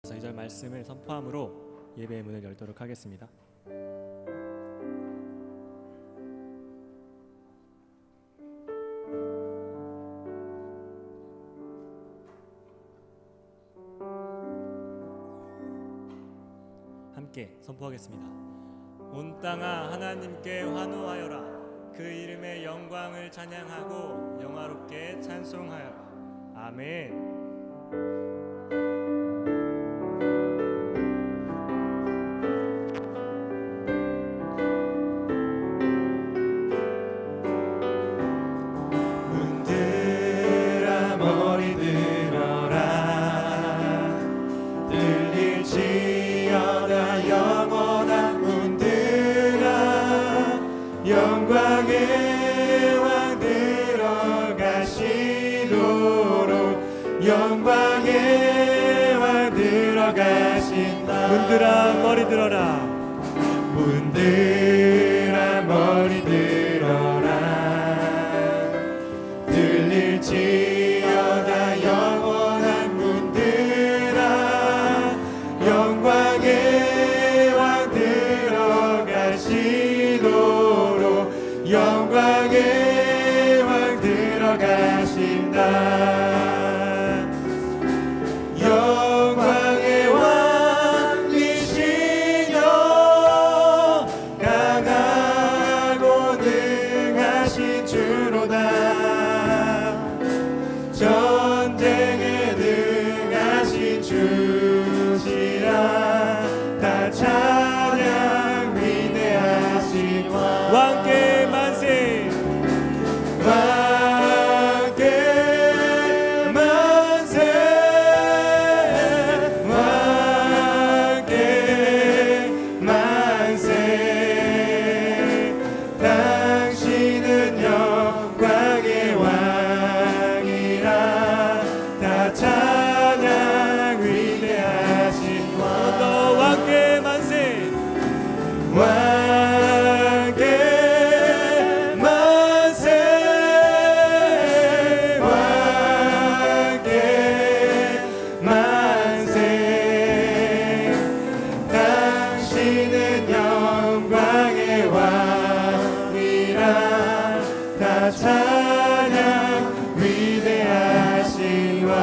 2절 말씀을 선포함으로 예배의 문을 열도록 하겠습니다. 함께 선포하겠습니다. 온 땅아 하나님께 환호하여라. 그 이름의 영광을 찬양하고 영화롭게 찬송하여라. 아멘. 영광의 왕 들어가시도록 영광의 왕 들어가신다. 문들아 머리 들어라. 문들아 머리 들어라. 들릴지어다 영원한 문들아 영광의 왕 들어가시도록 영광의 왕 들어가신다. 영광의 왕이시여 강하고 능하신 주로다. 전쟁에 능하신 주시라. 다 찬양 위대하신 왕께 만세. 왕께 만세. 왕께 만세. 당신은 영광의 왕이라. 다 찬양 위대하신 왕. 또 왕께 만세. 왕께 만세. 왕께 만세. 당신은 영광의 왕이라. 다 찬양 위대하신 왕.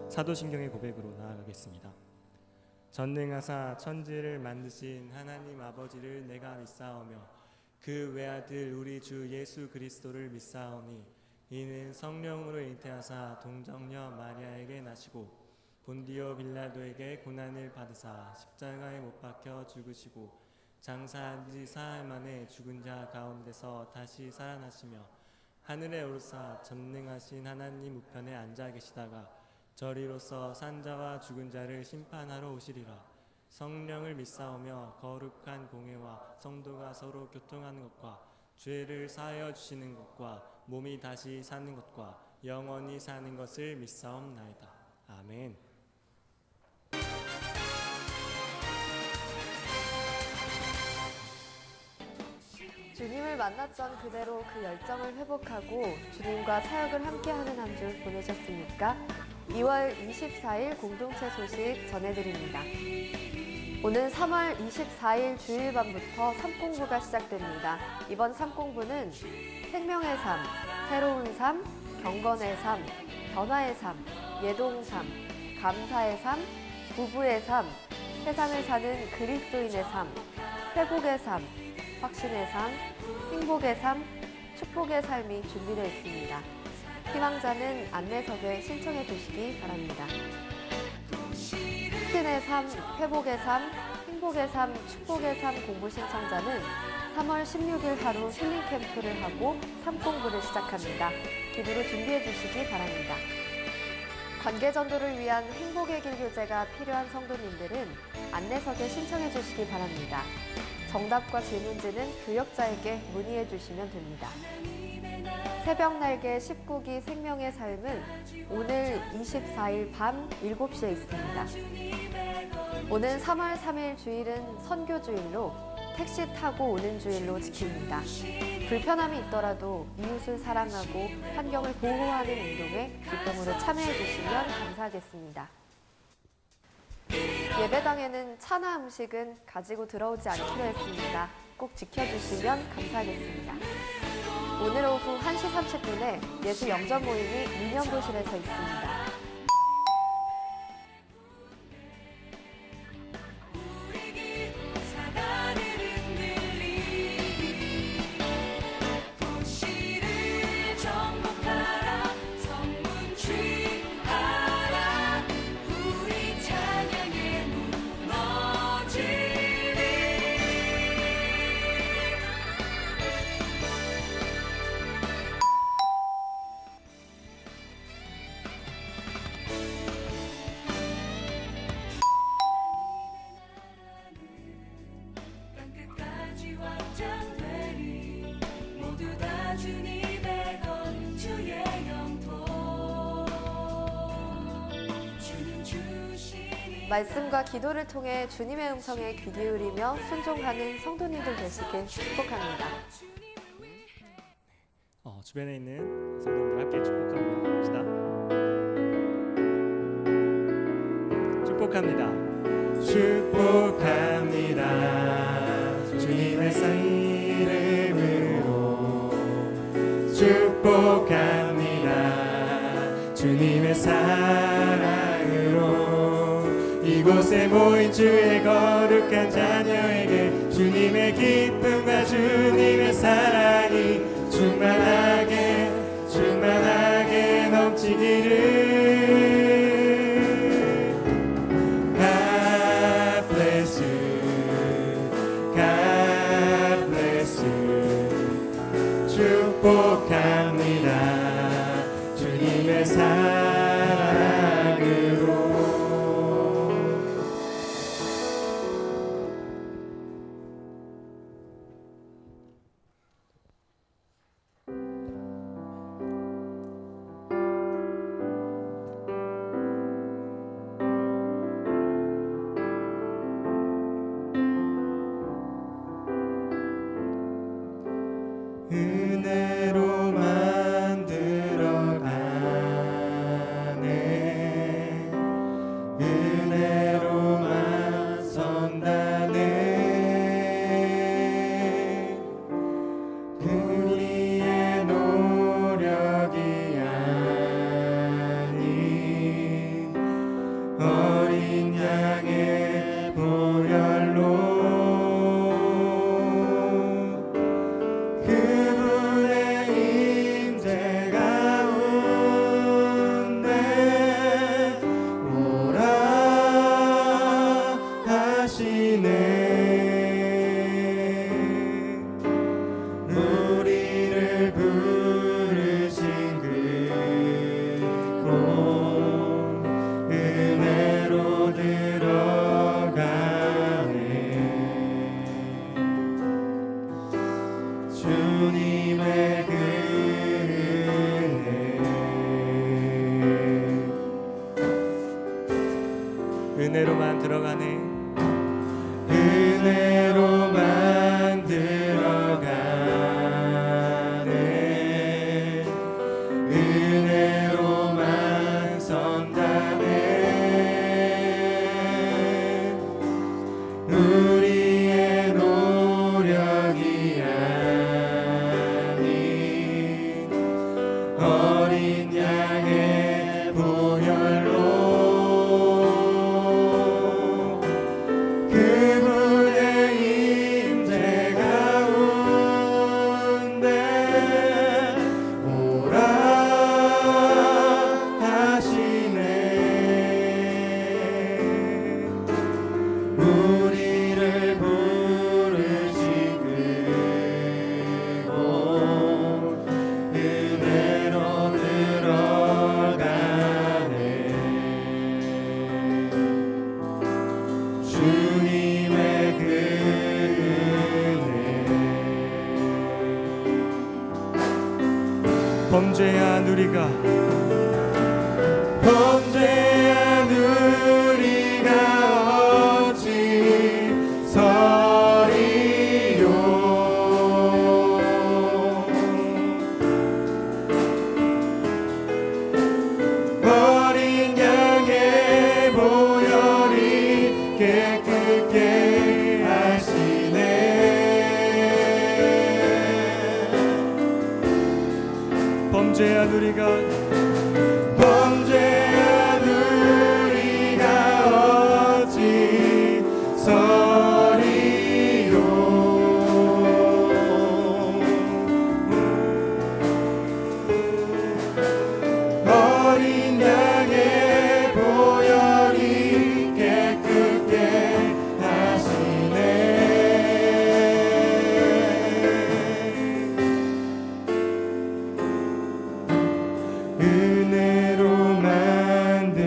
사도신경의 고백으로 나아가겠습니다. 전능하사 천지를 만드신 하나님 아버지를 내가 믿사오며 그 외아들 우리 주 예수 그리스도를 믿사오니 이는 성령으로 잉태하사 동정녀 마리아에게 나시고 본디오 빌라도에게 고난을 받으사 십자가에 못 박혀 죽으시고 장사한 지 사흘 만에 죽은 자 가운데서 다시 살아나시며 하늘에 오르사 전능하신 하나님 우편에 앉아 계시다가 저리로서 산자와 죽은 자를 심판하러 오시리라. 성령을 믿사오며 거룩한 공회와 성도가 서로 교통하는 것과 죄를 사하여 주시는 것과 몸이 다시 사는 것과 영원히 사는 것을 믿사옵나이다. 아멘. 주님을 만났던 그대로 그 열정을 회복하고 주님과 사역을 함께하는 한 주 보내셨습니까? 2월 24일 공동체 소식 전해드립니다. 오는 3월 24일 주일밤부터 삼공부가 시작됩니다. 이번 삼공부는 생명의 삶, 새로운 삶, 경건의 삶, 변화의 삶, 예동 삶, 감사의 삶, 부부의 삶, 세상을 사는 그리스도인의 삶, 회복의 삶, 확신의 삶, 행복의 삶, 축복의 삶이 준비되어 있습니다. 희망자는 안내석에 신청해 주시기 바랍니다. 확신의 삶, 회복의 삶, 행복의 삶, 축복의 삶 공부 신청자는 3월 16일 하루 힐링 캠프를 하고 삼공부를 시작합니다. 기도로 준비해 주시기 바랍니다. 관계전도를 위한 행복의 길 교재가 필요한 성도님들은 안내석에 신청해 주시기 바랍니다. 정답과 질문지는 교역자에게 문의해 주시면 됩니다. 새벽날개 19기 생명의 삶은 오늘 24일 밤 7시에 있습니다. 오는 3월 3일 주일은 선교주일로 택시 타고 오는 주일로 지킵니다. 불편함이 있더라도 이웃을 사랑하고 환경을 보호하는 운동에 기쁨으로 참여해 주시면 감사하겠습니다. 예배당에는 차나 음식은 가지고 들어오지 않기로 했습니다. 꼭 지켜주시면 감사하겠습니다. 오늘 오후 1시 30분에 예수 영접 모임이 민영부실에서 있습니다. 말씀과 기도를 통해 주님의 음성에 귀 기울이며 순종하는 성도님들 되시길 축복합니다. 주변에 있는 성도님들 함께 축복합니다. 축복합니다. 축복합니다. 주님의 사 이름으로 축복합니다. 주님의 사랑으로 이곳에 모인 주의 거룩한 자녀에게 주님의 기쁨과 주님의 사랑이 충만하게 넘치기를. God bless you, God bless you. 축복합니다. 주님의 사랑으로. 은혜로 만들어가네. 은혜로만 선다네. 우리의 노력이 아닌 어린 양의 보혈로 우리를 부르신 그곳 은혜로 들어가네. 주님의 그 은혜로만 들어가네. 은혜로만 들어가네. 은혜로만 선다네. 우리의 노력이 아닌 어린 양의 보혈로 우리를 부르신 그곳 은혜로 들어가네. 주님의 그 은혜. 범죄한 우리가 서리 범죄한 우리가 어찌 서리요. 어린 양의 보혈이 깨끗게 하시네. 은혜로 만들어가네.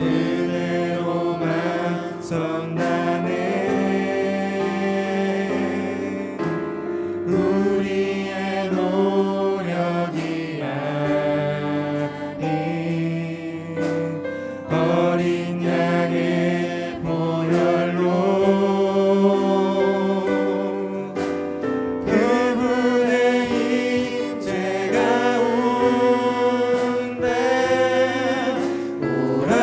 은혜로만 선나네. 우리의 노력이 아닌 어린 양의 보혈로 그분의 임재 가운데 오라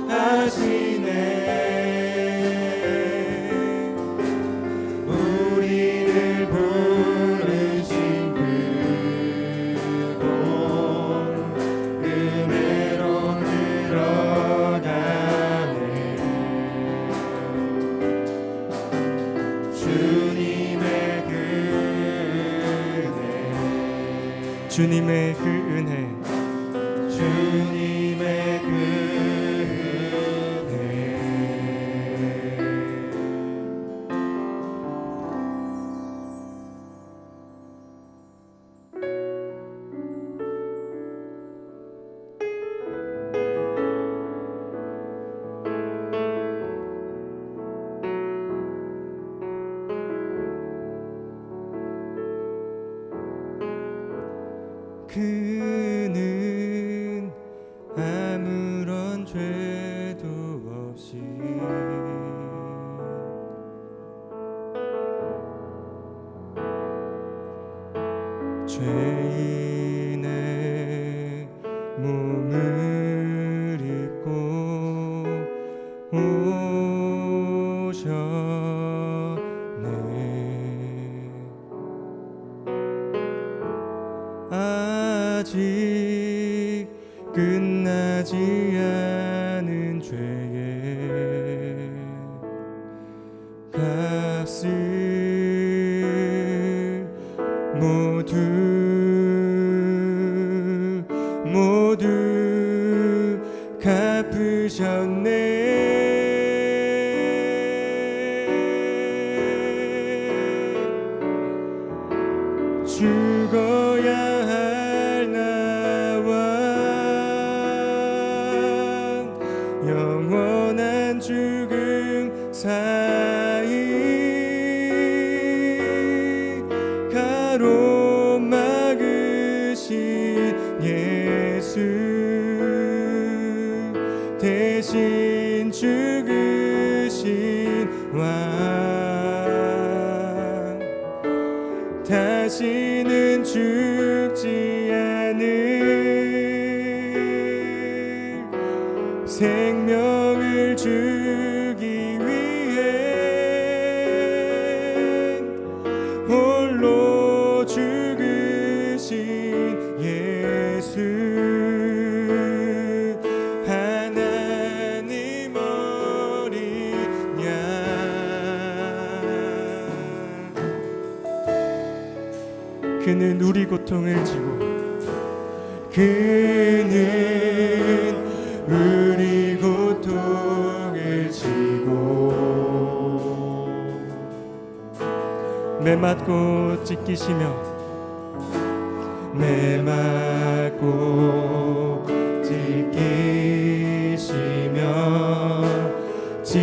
하시네. 우리를 부르신 그곳 은혜로 들어가네. 주님의 그 은혜, 주님의 그 은혜. 그는 아무런 죄도 없이 죄인의 몸을 입고 오셨네. 아직 끝나지 않은 죄의 값을 모두 갚으셨네. 죽어야 할 나와 영원한 죽음 사이 가로막으신 예수 대신 죽으신 왕 다시는 죽지 않을 생명을 주기 위해 홀로 죽으신 예수 하나님 어린 양. 그는 우리 고통을 지고 그는 우리 고통을 지고 매맞고 찢기시며 매맞고 찢기시며 찔렸네.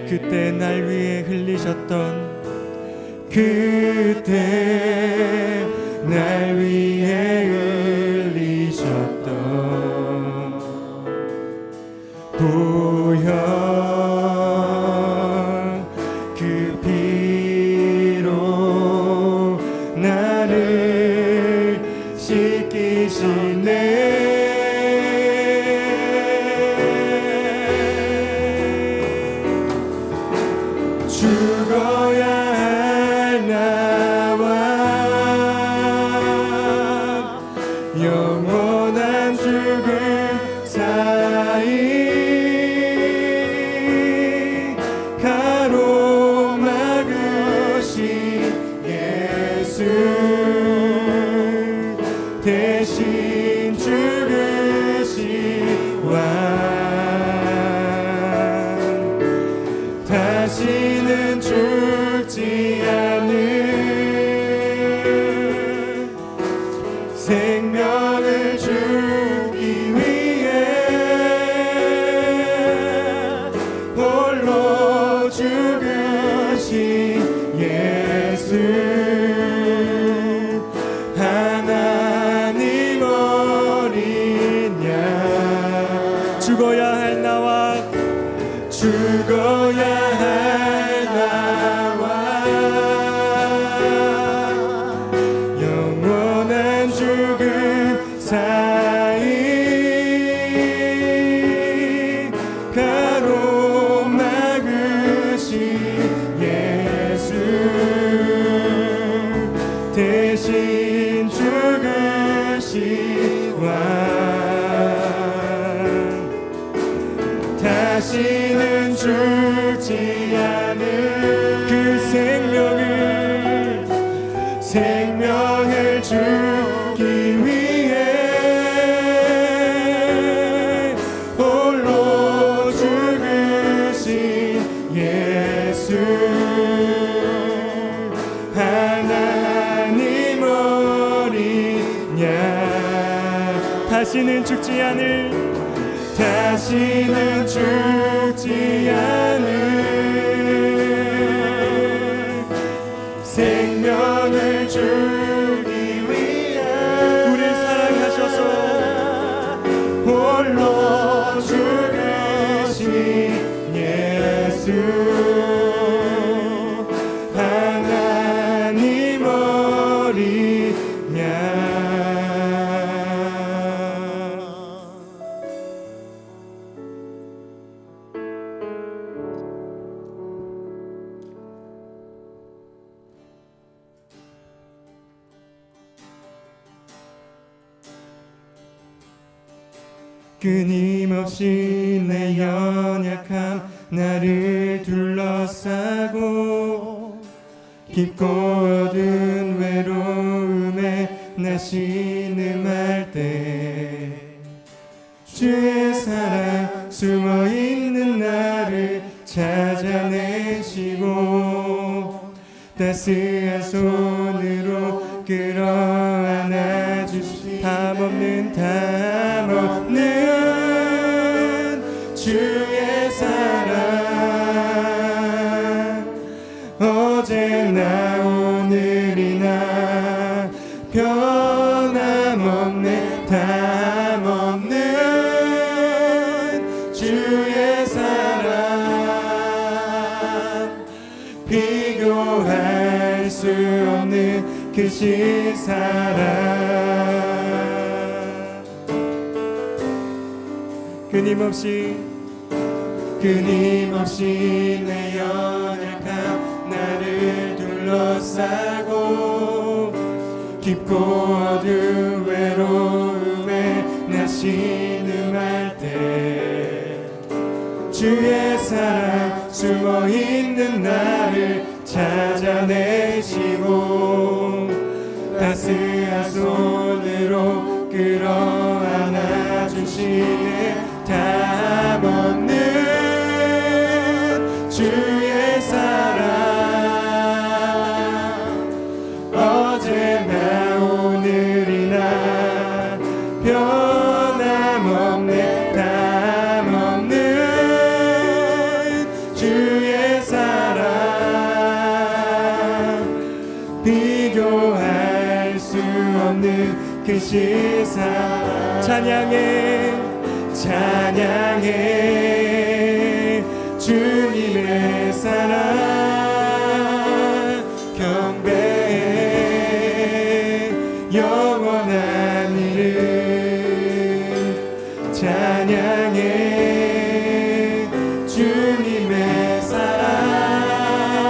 그때 날 위해 흘리셨던 그때 날 위해 흘리셨던 보혈 그 피로 나를 씻기시네. 죽어야 할 나와 영원한 죽음 사이 가로막으신 예수 대신 죽으신 왕 다시는 죽지 않는 생명을 주기 위해 홀로 죽으신 예수 하나님 어린 양 죽어야 할 나와 죽어야 할 나와 영원한 죽음 사이 가로막으신 예수 대신 죽으신 왕 다시는 죽지 않은 그 생명을 주기 위해 홀로 죽으신 예수 하나님 어린 양 다시는 죽지 않을 다시는 죽지 않을 생명을 주기 위해 우리를 사랑하셔서 홀로 죽으신 예수 하나님 어린 양 끊임없이 내 연약함 나를 둘러싸고 깊고 어두운 외로움에 나 신음할 때 주의 사랑 숨어있는 나를 찾아내시고 따스한 손으로 끌어안아 주시 담없는 주의 사랑 어제나 오늘이나 변함없네 담없는 주의 사랑 비교할 수 없는 그 신사랑 끊임없이 내 연약함 나를 둘러싸고 깊고 어두운 외로움에 나 신음할 때 주의 사랑 숨어있는 나를 찾아내시고 따스한 손으로 끌어안아 주시네 담없는 주의 사랑 어제나 오늘이나 변함없네 담없는 주의 사랑 비교할 수 없는 그 신사랑 찬양해 주님의 사랑 경배해 영원한 이름 찬양해 주님의 사랑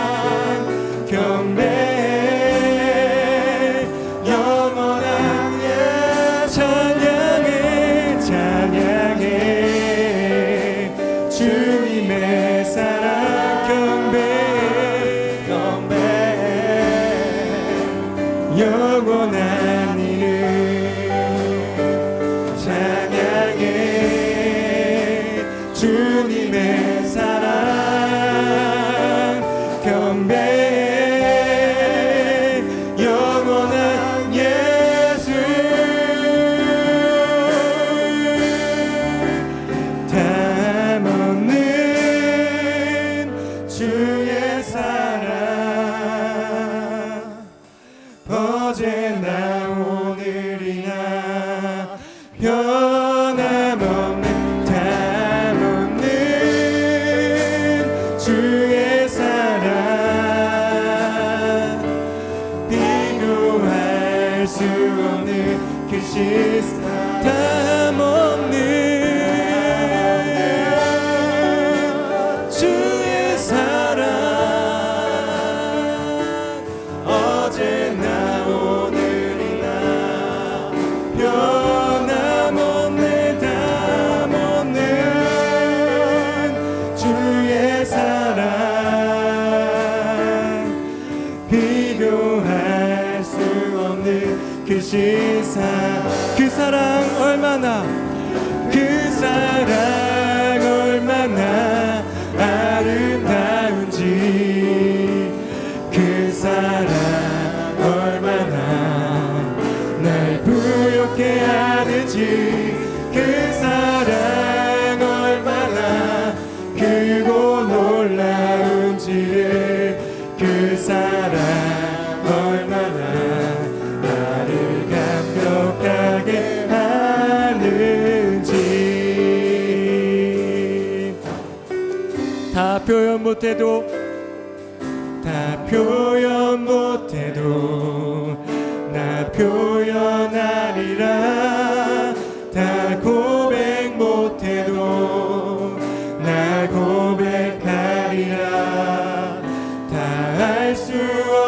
숭배해 영원한 예수 담없는 주의 사랑 어제나 오늘이나 변함없는 담없는 주의 사랑 비교할 수 없는 그 시스템 담없는 주의 사랑 어제나 오늘이나 변함없는 담없는 주의 사랑 비교할 수 없는 그 시사 그 사랑 얼마나 그 사랑 얼마나 아름다운지 그 사랑 얼마나 날 부욕해 하는지 그 사랑 얼마나 크고 놀라운지를 그 사랑 얼마나 나를 감격하게 하는지 다 표현 못해도 나 표현하리라 다 고백 못해도 나 고백하리라 다 알 수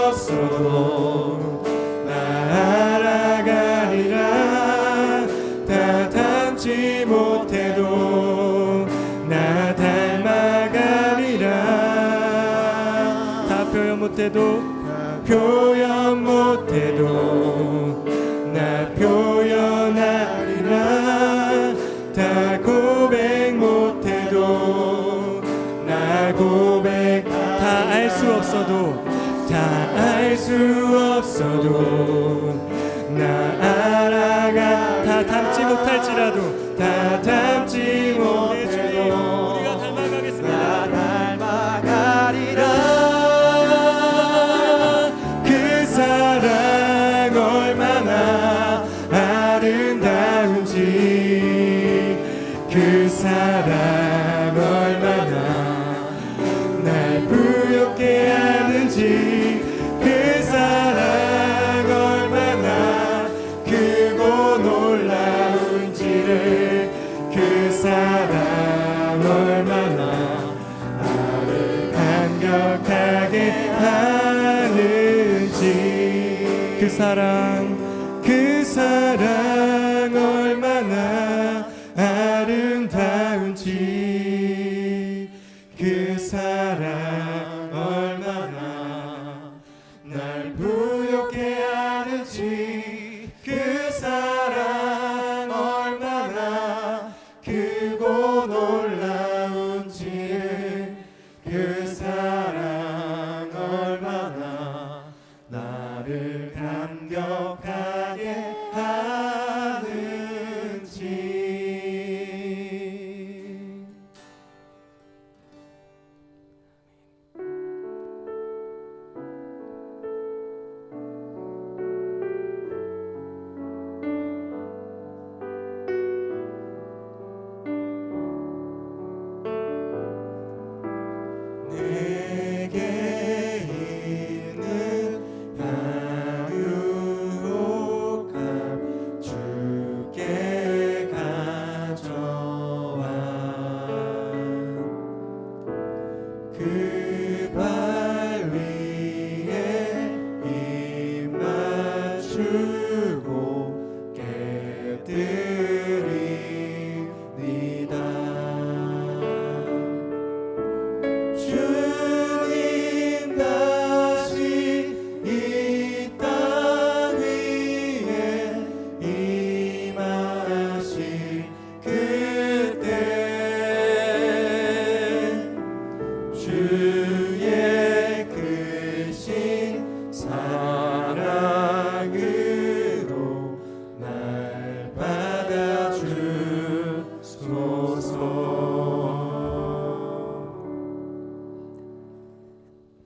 없어도 나 알아가리라 다 닮지 못해도 나 닮아가리라 다 표현 못해도 나 표현하리라 다 고백 못해도 나 고백 다 알 수 없어도 나 알아가 다 닮지 못할지라도 다 닮지 못해도 우리가 닮아가겠습니다 닮아가리라 그 사랑 얼마나 아름다운지 그 사랑 얼마나 날 부욕해 하는지 그 사랑 얼마나 크고 놀라운지를 그 사랑 얼마나 나를 감격하게 하는지 그 사랑 얼마나 아름다운지 그 사랑 얼마나 날 부욕해 하는지 그 사랑 얼마나 크고 놀라운지 그 사랑 얼마나 나를 감격하게 하는지 내게 있는 향유옥합 주께 가져와 그 발 위에 입 맞추고 깨뜨리니다 주님 다시 이 땅 위에 임하실 그때 주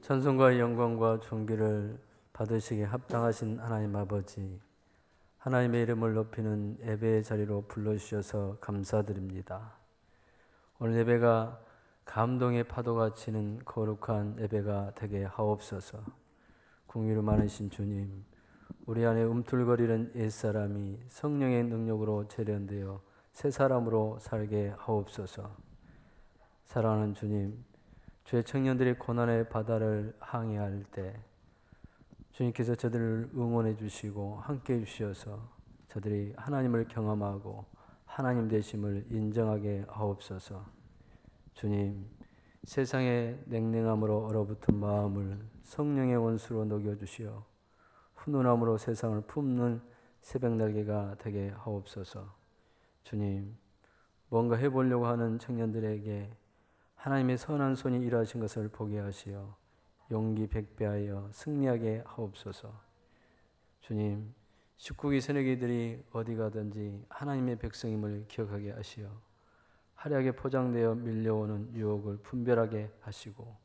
찬송과 영광과 존귀를 받으시기에 합당하신 하나님 아버지, 하나님의 이름을 높이는 예배의 자리로 불러주셔서 감사드립니다. 오늘 예배가 감동의 파도가 치는 거룩한 예배가 되게 하옵소서. 긍휼이 많으신 주님, 우리 안에 움틀거리는 옛사람이 성령의 능력으로 재련되어 새 사람으로 살게 하옵소서. 사랑하는 주님, 주의 청년들이 고난의 바다를 항해할 때 주님께서 저들을 응원해 주시고 함께 해 주셔서 저들이 하나님을 경험하고 하나님 되심을 인정하게 하옵소서. 주님, 세상의 냉랭함으로 얼어붙은 마음을 성령의 원수로 녹여주시어 훈훈함으로 세상을 품는 새벽 날개가 되게 하옵소서. 주님, 뭔가 해보려고 하는 청년들에게 하나님의 선한 손이 일하신 것을 보게 하시어 용기 백배하여 승리하게 하옵소서. 주님, 19기 새내기들이 어디 가든지 하나님의 백성임을 기억하게 하시어 화려하게 포장되어 밀려오는 유혹을 분별하게 하시고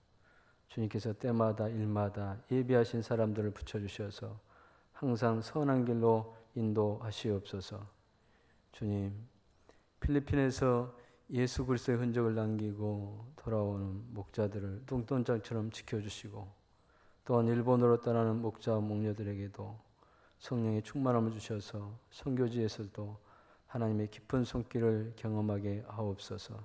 주님께서 때마다 일마다 예비하신 사람들을 붙여주셔서 항상 선한 길로 인도하시옵소서. 주님, 필리핀에서 예수 그리스도의 흔적을 남기고 돌아오는 목자들을 뚱뚱장처럼 지켜주시고 또한 일본으로 떠나는 목자 목녀들에게도 성령의 충만함을 주셔서 선교지에서도 하나님의 깊은 손길을 경험하게 하옵소서.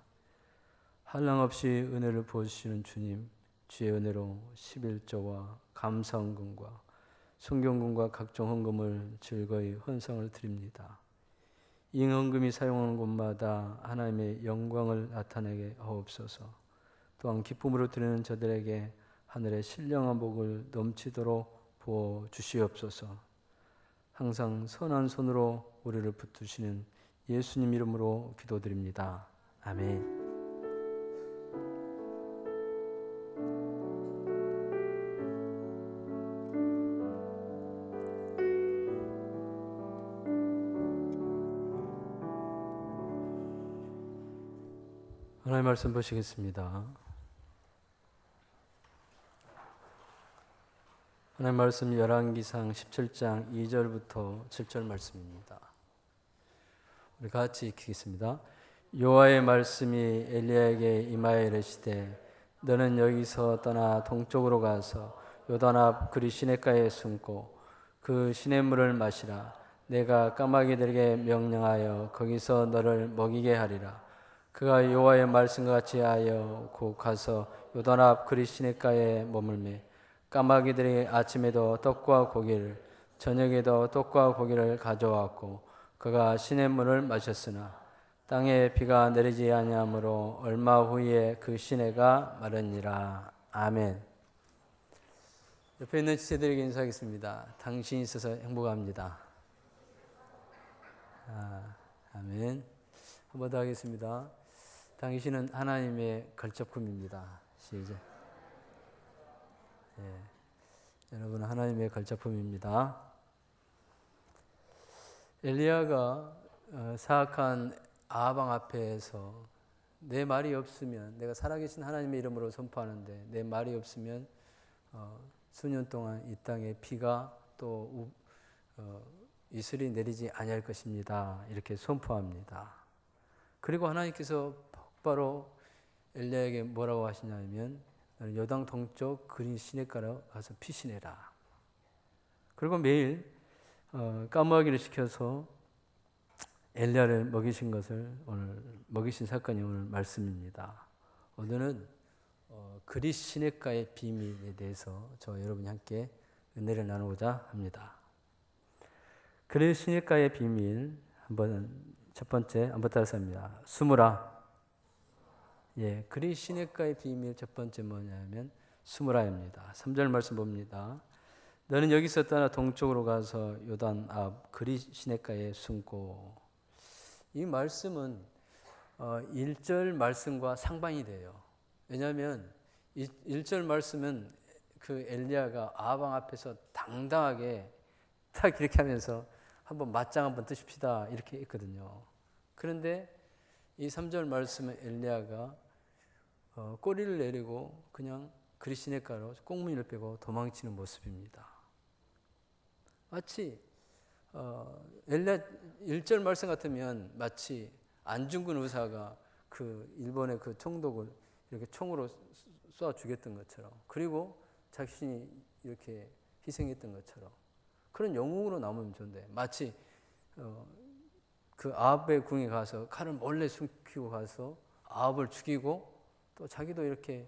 한량없이 은혜를 부어주시는 주님, 주의 은혜로 11조와 감사헌금과 순경금과 각종 헌금을 즐거이 헌상을 드립니다. 이 헌금이 사용하는 곳마다 하나님의 영광을 나타내게 하옵소서. 또한 기쁨으로 드리는 저들에게 하늘의 신령한 복을 넘치도록 부어 주시옵소서. 항상 선한 손으로 우리를 붙드시는 예수님 이름으로 기도드립니다. 아멘. 하나님 말씀 보시겠습니다. 하나님 말씀 열왕기상 17장 2절부터 7절 말씀입니다. 우리 같이 읽겠습니다. 여호와의 말씀이 엘리야에게 임하여 이르시되 너는 여기서 떠나 동쪽으로 가서 요단 앞 그리 시냇가에 숨고 그 시냇물을 마시라. 내가 까마귀들에게 명령하여 거기서 너를 먹이게 하리라. 그가 여호와의 말씀과 같이 하여 곧 가서 요단 앞 그리 시냇가에 머물매 까마귀들이 아침에도 떡과 고기를 저녁에도 떡과 고기를 가져왔고 그가 시냇물을 마셨으나 땅에 비가 내리지 아니하므로 얼마 후에 그 시내가 마르니라. 아멘. 옆에 있는 지체들에게 인사하겠습니다. 당신이 있어서 행복합니다. 아멘. 한 번 더 하겠습니다. 당신은 하나님의 걸작품입니다. 시작. 여러분 하나님의 걸작품입니다. 엘리야가 사악한 아방 앞에서 내 말이 없으면 내가 살아계신 하나님의 이름으로 선포하는데 내 말이 없으면 수년 동안 이 땅에 비가 또 이슬이 내리지 아니할 것입니다. 이렇게 선포합니다. 그리고 하나님께서 바로 엘리야에게 뭐라고 하시냐면 여당 동쪽 그린 시냇가로 가서 피신해라. 그리고 매일 까마귀를 시켜서 엘리야를 먹이신 것을 오늘 먹이신 사건이 오늘 말씀입니다. 오늘은 그리 시냇가의 비밀에 대해서 저 여러분이 함께 은혜를 나누고자 합니다. 그리 시냇가의 비밀 첫 번째 한번 따라서 합니다. 숨으라. 그리 시냇가의 비밀 첫 번째 뭐냐면 숨으라입니다. 3절 말씀 봅니다. 너는 여기서 떠나 동쪽으로 가서 요단 앞 그리 시냇가에 숨고. 이 말씀은 1절 말씀과 상반이 돼요. 왜냐하면 1절 말씀은 그 엘리야가 아방 앞에서 당당하게 딱 이렇게 하면서 한번 맞짱 한번 뜨십시다 이렇게 했거든요. 그런데 이 3절 말씀은 엘리야가 꼬리를 내리고 그냥 그리시네가로 꽁무니를 빼고 도망치는 모습입니다. 마치 엘리야 1절 말씀 같으면 마치 안중근 의사가 그 일본의 그 총독을 이렇게 총으로 쏴 죽였던 것처럼, 그리고 자신이 이렇게 희생했던 것처럼 그런 영웅으로 남으면 좋은데, 마치 그 아합의 궁에 가서 칼을 몰래 숨기고 가서 아합을 죽이고 또 자기도 이렇게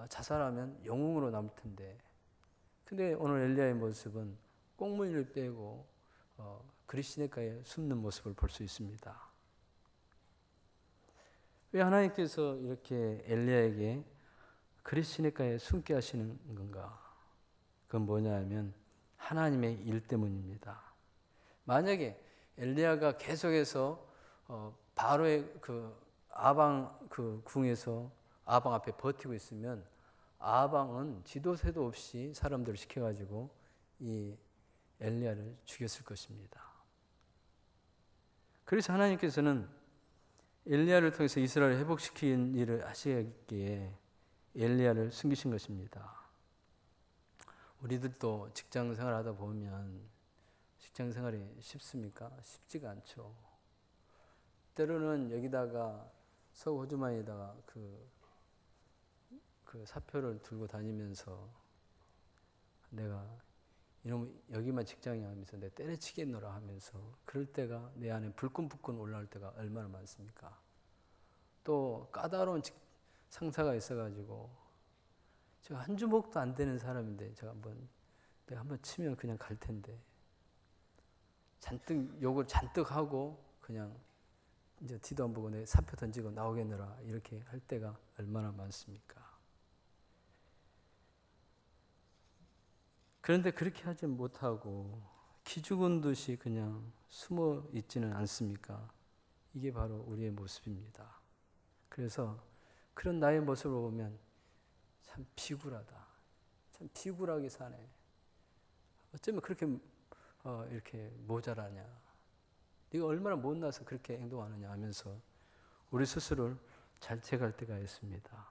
자살하면 영웅으로 남을 텐데, 근데 오늘 엘리야의 모습은 꽁무니를 빼고 그리시네가에 숨는 모습을 볼 수 있습니다. 왜 하나님께서 이렇게 엘리야에게 그리시네가에 숨게 하시는 건가? 그건 뭐냐 하면 하나님의 일 때문입니다. 만약에 엘리야가 계속해서 바로의 그 아방 그 궁에서 아방 앞에 버티고 있으면 아방은 지도새도 없이 사람들을 시켜가지고 이 엘리야를 죽였을 것입니다. 그래서 하나님께서는 엘리야를 통해서 이스라엘을 회복시킨 일을 하시기에 엘리야를 숨기신 것입니다. 우리들도 직장 생활하다 보면 직장 생활이 쉽습니까? 쉽지가 않죠. 때로는 여기다가 서호주머니에다가 그 사표를 들고 다니면서 내가 이놈 여기만 직장이야 하면서 내 때려치겠노라 하면서 그럴 때가 내 안에 불끈불끈 올라올 때가 얼마나 많습니까? 또 까다로운 상사가 있어가지고 제가 한 주먹도 안 되는 사람인데 내가 한번 치면 그냥 갈 텐데 잔뜩 욕을 잔뜩 하고 그냥 이제 뒤도 안 보고 내 사표 던지고 나오겠노라 이렇게 할 때가 얼마나 많습니까? 그런데 그렇게 하지 못하고 기죽은 듯이 그냥 숨어 있지는 않습니까? 이게 바로 우리의 모습입니다. 그래서 그런 나의 모습을 보면 참 비굴하다. 참 비굴하게 사네. 어쩌면 그렇게 이렇게 모자라냐. 네가 얼마나 못나서 그렇게 행동하느냐 하면서 우리 스스로를 자책할 때가 있습니다.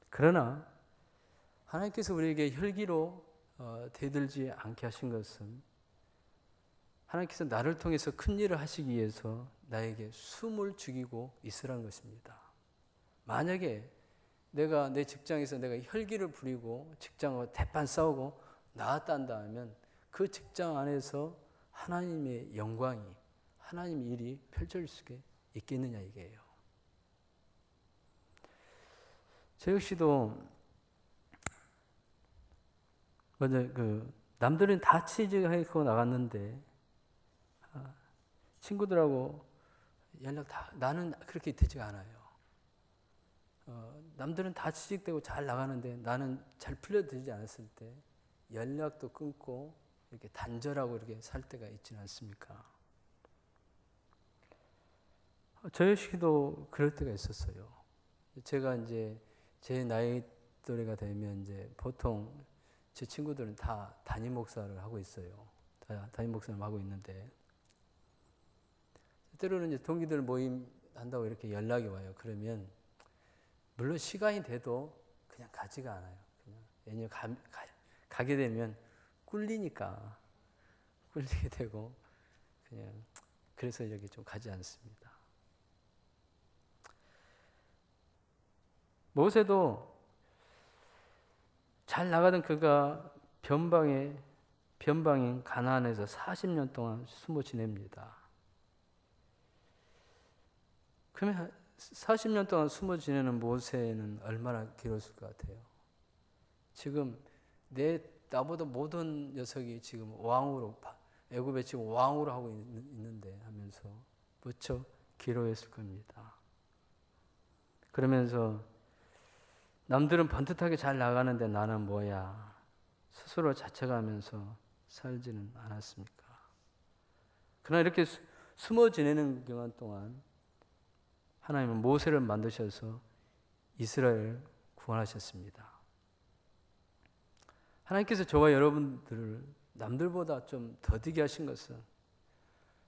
그러나 하나님께서 우리에게 혈기로 대들지 않게 하신 것은 하나님께서 나를 통해서 큰 일을 하시기 위해서 나에게 숨을 죽이고 있으라는 것입니다. 만약에 내가 내 직장에서 내가 혈기를 부리고 직장과 대판 싸우고 나왔다 한다 하면 그 직장 안에서 하나님의 영광이, 하나님의 일이 펼쳐질 수 있겠느냐 이게요. 저 역시도 먼저 남들은 다 취직하고 나갔는데 친구들하고 연락 나는 그렇게 되지가 않아요. 남들은 다 취직되고 잘 나가는데 나는 잘 풀려들지 않았을 때 연락도 끊고 이렇게 단절하고 이렇게 살 때가 있지는 않습니까? 저 역시도 그럴 때가 있었어요. 제가 이제 제 나이 또래가 되면 이제 보통 제 친구들은 다 담임 목사를 하고 있어요. 다 담임 목사를 하고 있는데 때로는 이제 동기들 모임 한다고 이렇게 연락이 와요. 그러면 물론 시간이 돼도 그냥 가지가 않아요. 그냥 왜냐면 가게 되면 꿀리니까 꿀리게 되고 그냥 그래서 여기 좀 가지 않습니다. 모세도 잘 나가던 그가 변방인 가나안에서 40년 동안 숨어 지냅니다. 그러면 40년 동안 숨어 지내는 모세는 얼마나 길었을 것 같아요? 지금 나보다 모든 녀석이 지금 왕으로 애굽에 지금 왕으로 하고 있는데 하면서 무척 기로했을 겁니다. 그러면서 남들은 번듯하게 잘 나가는데 나는 뭐야? 스스로 자책하면서 살지는 않았습니까? 그러나 이렇게 숨어 지내는 기간 동안 하나님은 모세를 만드셔서 이스라엘을 구원하셨습니다. 하나님께서 저와 여러분들을 남들보다 좀 더디게 하신 것은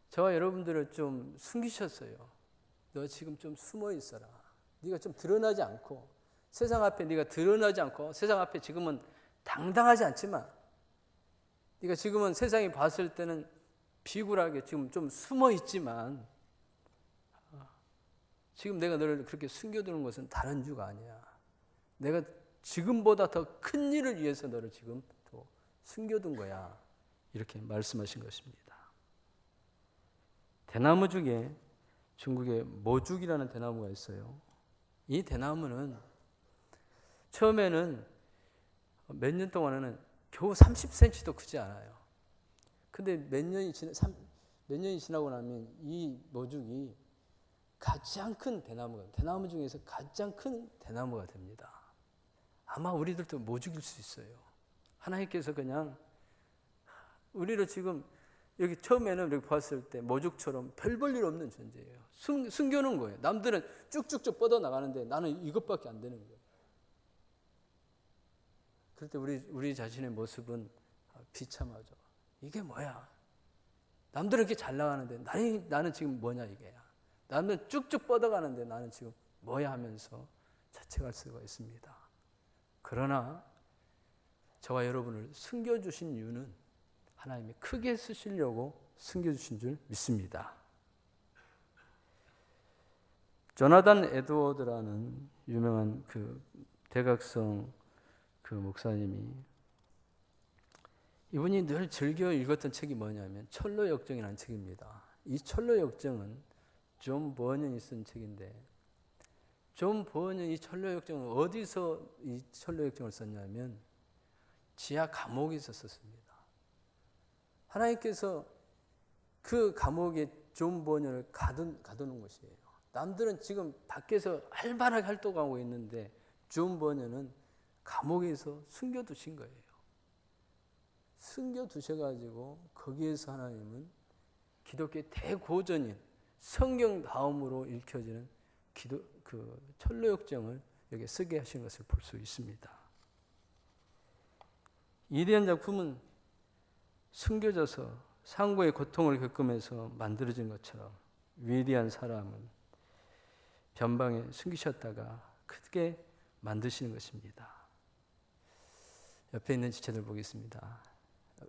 저와 여러분들을 좀 숨기셨어요. 너 지금 좀 숨어 있어라. 네가 좀 드러나지 않고 세상 앞에 네가 드러나지 않고 세상 앞에 지금은 당당하지 않지만 네가 지금은 세상이 봤을 때는 비굴하게 지금 좀 숨어 있지만 지금 내가 너를 그렇게 숨겨두는 것은 다른 이유가 아니야. 내가 지금보다 더 큰 일을 위해서 너를 지금 또 숨겨둔 거야. 이렇게 말씀하신 것입니다. 대나무 중에 중국에 모죽이라는 대나무가 있어요. 이 대나무는 처음에는 몇 년 동안에는 겨우 30cm도 크지 않아요. 근데 몇 년이 지나고 나면 이 모죽이 가장 큰 대나무 중에서 가장 큰 대나무가 됩니다. 아마 우리들도 모죽일 수 있어요. 하나님께서 그냥 우리를 지금 여기 처음에는 이렇게 봤을 때 모죽처럼 별 볼 일 없는 존재예요. 숨겨놓은 거예요. 남들은 쭉쭉쭉 뻗어나가는데 나는 이것밖에 안 되는 거예요. 그럴 때 우리 자신의 모습은 비참하죠. 이게 뭐야? 남들은 이렇게 잘 나가는데 나는 지금 뭐냐 이게야. 나는 쭉쭉 뻗어가는데 나는 지금 뭐야 하면서 자책할 수가 있습니다. 그러나 저와 여러분을 숨겨주신 이유는 하나님이 크게 쓰시려고 숨겨주신 줄 믿습니다. 조나단 에드워드라는 유명한 그 대각성 그 목사님이 이분이 늘 즐겨 읽었던 책이 뭐냐면 철로 역정이라는 책입니다. 이 철로 역정은 존 버년이 쓴 책인데 존 버년이 이 철로 역정을 어디서 이 철로 역정을 썼냐면 지하 감옥에서 썼습니다. 하나님께서 그 감옥에 존 버년을 가두는 것이에요. 남들은 지금 밖에서 활발하게 활동하고 있는데 존 버년은 감옥에서 숨겨두신 거예요. 숨겨두셔가지고 거기에서 하나님은 기독교의 대고전인 성경 다음으로 읽혀지는 그 철로역정을 여기 쓰게 하신 것을 볼 수 있습니다. 이대한 작품은 숨겨져서 상고의 고통을 겪으면서 만들어진 것처럼 위대한 사람은 변방에 숨기셨다가 크게 만드시는 것입니다. 옆에 있는 지체들 보겠습니다.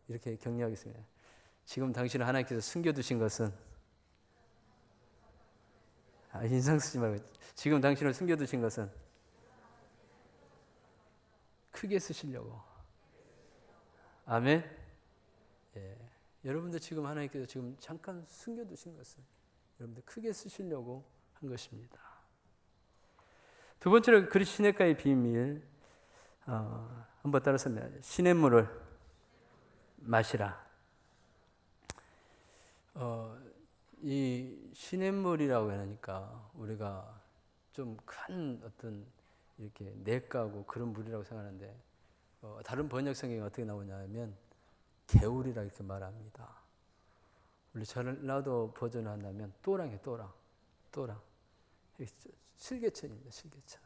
이렇게 격려하겠습니다. 지금 당신을 하나님께서 숨겨두신 것은 인상 쓰지 말고 지금 당신을 숨겨두신 것은 크게 쓰시려고. 아멘. 예. 여러분들 지금 하나님께서 지금 잠깐 숨겨두신 것은 여러분들 크게 쓰시려고 한 것입니다. 두 번째로 그리 시냇가의 비밀 한번 따라서 시냇물을 마시라. 이 시냇물이라고 하니까 우리가 좀 큰 어떤 이렇게 내가고 그런 물이라고 생각하는데 다른 번역 성경이 어떻게 나오냐면 개울이라 이렇게 말합니다. 우리 전라도 버전을 한다면 또랑이에요. 또랑. 실개천입니다. 실개천.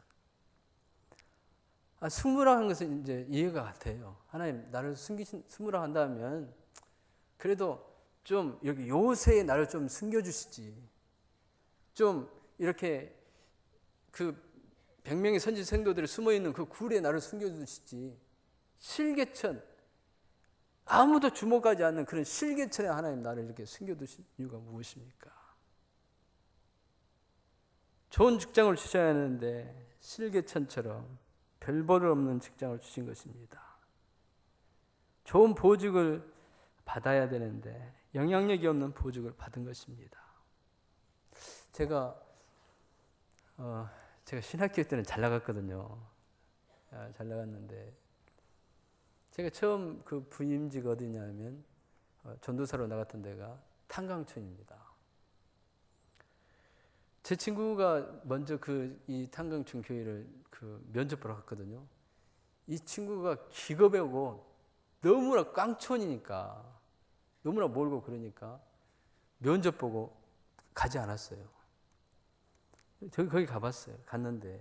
숨으라 하는 것은 이제 이해가 같아요. 하나님 나를 숨으라 한다면 그래도 좀 여기 요새에 나를 좀 숨겨주시지. 좀 이렇게 그 100명의 선지 생도들이 숨어있는 그 굴에 나를 숨겨주시지. 실개천, 아무도 주목하지 않는 그런 실개천에 하나님 나를 이렇게 숨겨두신 이유가 무엇입니까? 좋은 직장을 주셔야 하는데 실개천처럼 별볼 없는 직장을 주신 것입니다. 좋은 보직을 받아야 되는데 영향력이 없는 보직을 받은 것입니다. 제가 신학교 때는 잘 나갔거든요. 잘 나갔는데 제가 처음 그 부임지가 어디냐면 전도사로 나갔던 데가 탄강촌입니다. 제 친구가 먼저 이 탄강촌 교회를 면접 보러 갔거든요. 이 친구가 기겁하고 너무나 깡촌이니까 너무나 멀고 그러니까 면접 보고 가지 않았어요. 거기 가봤어요. 갔는데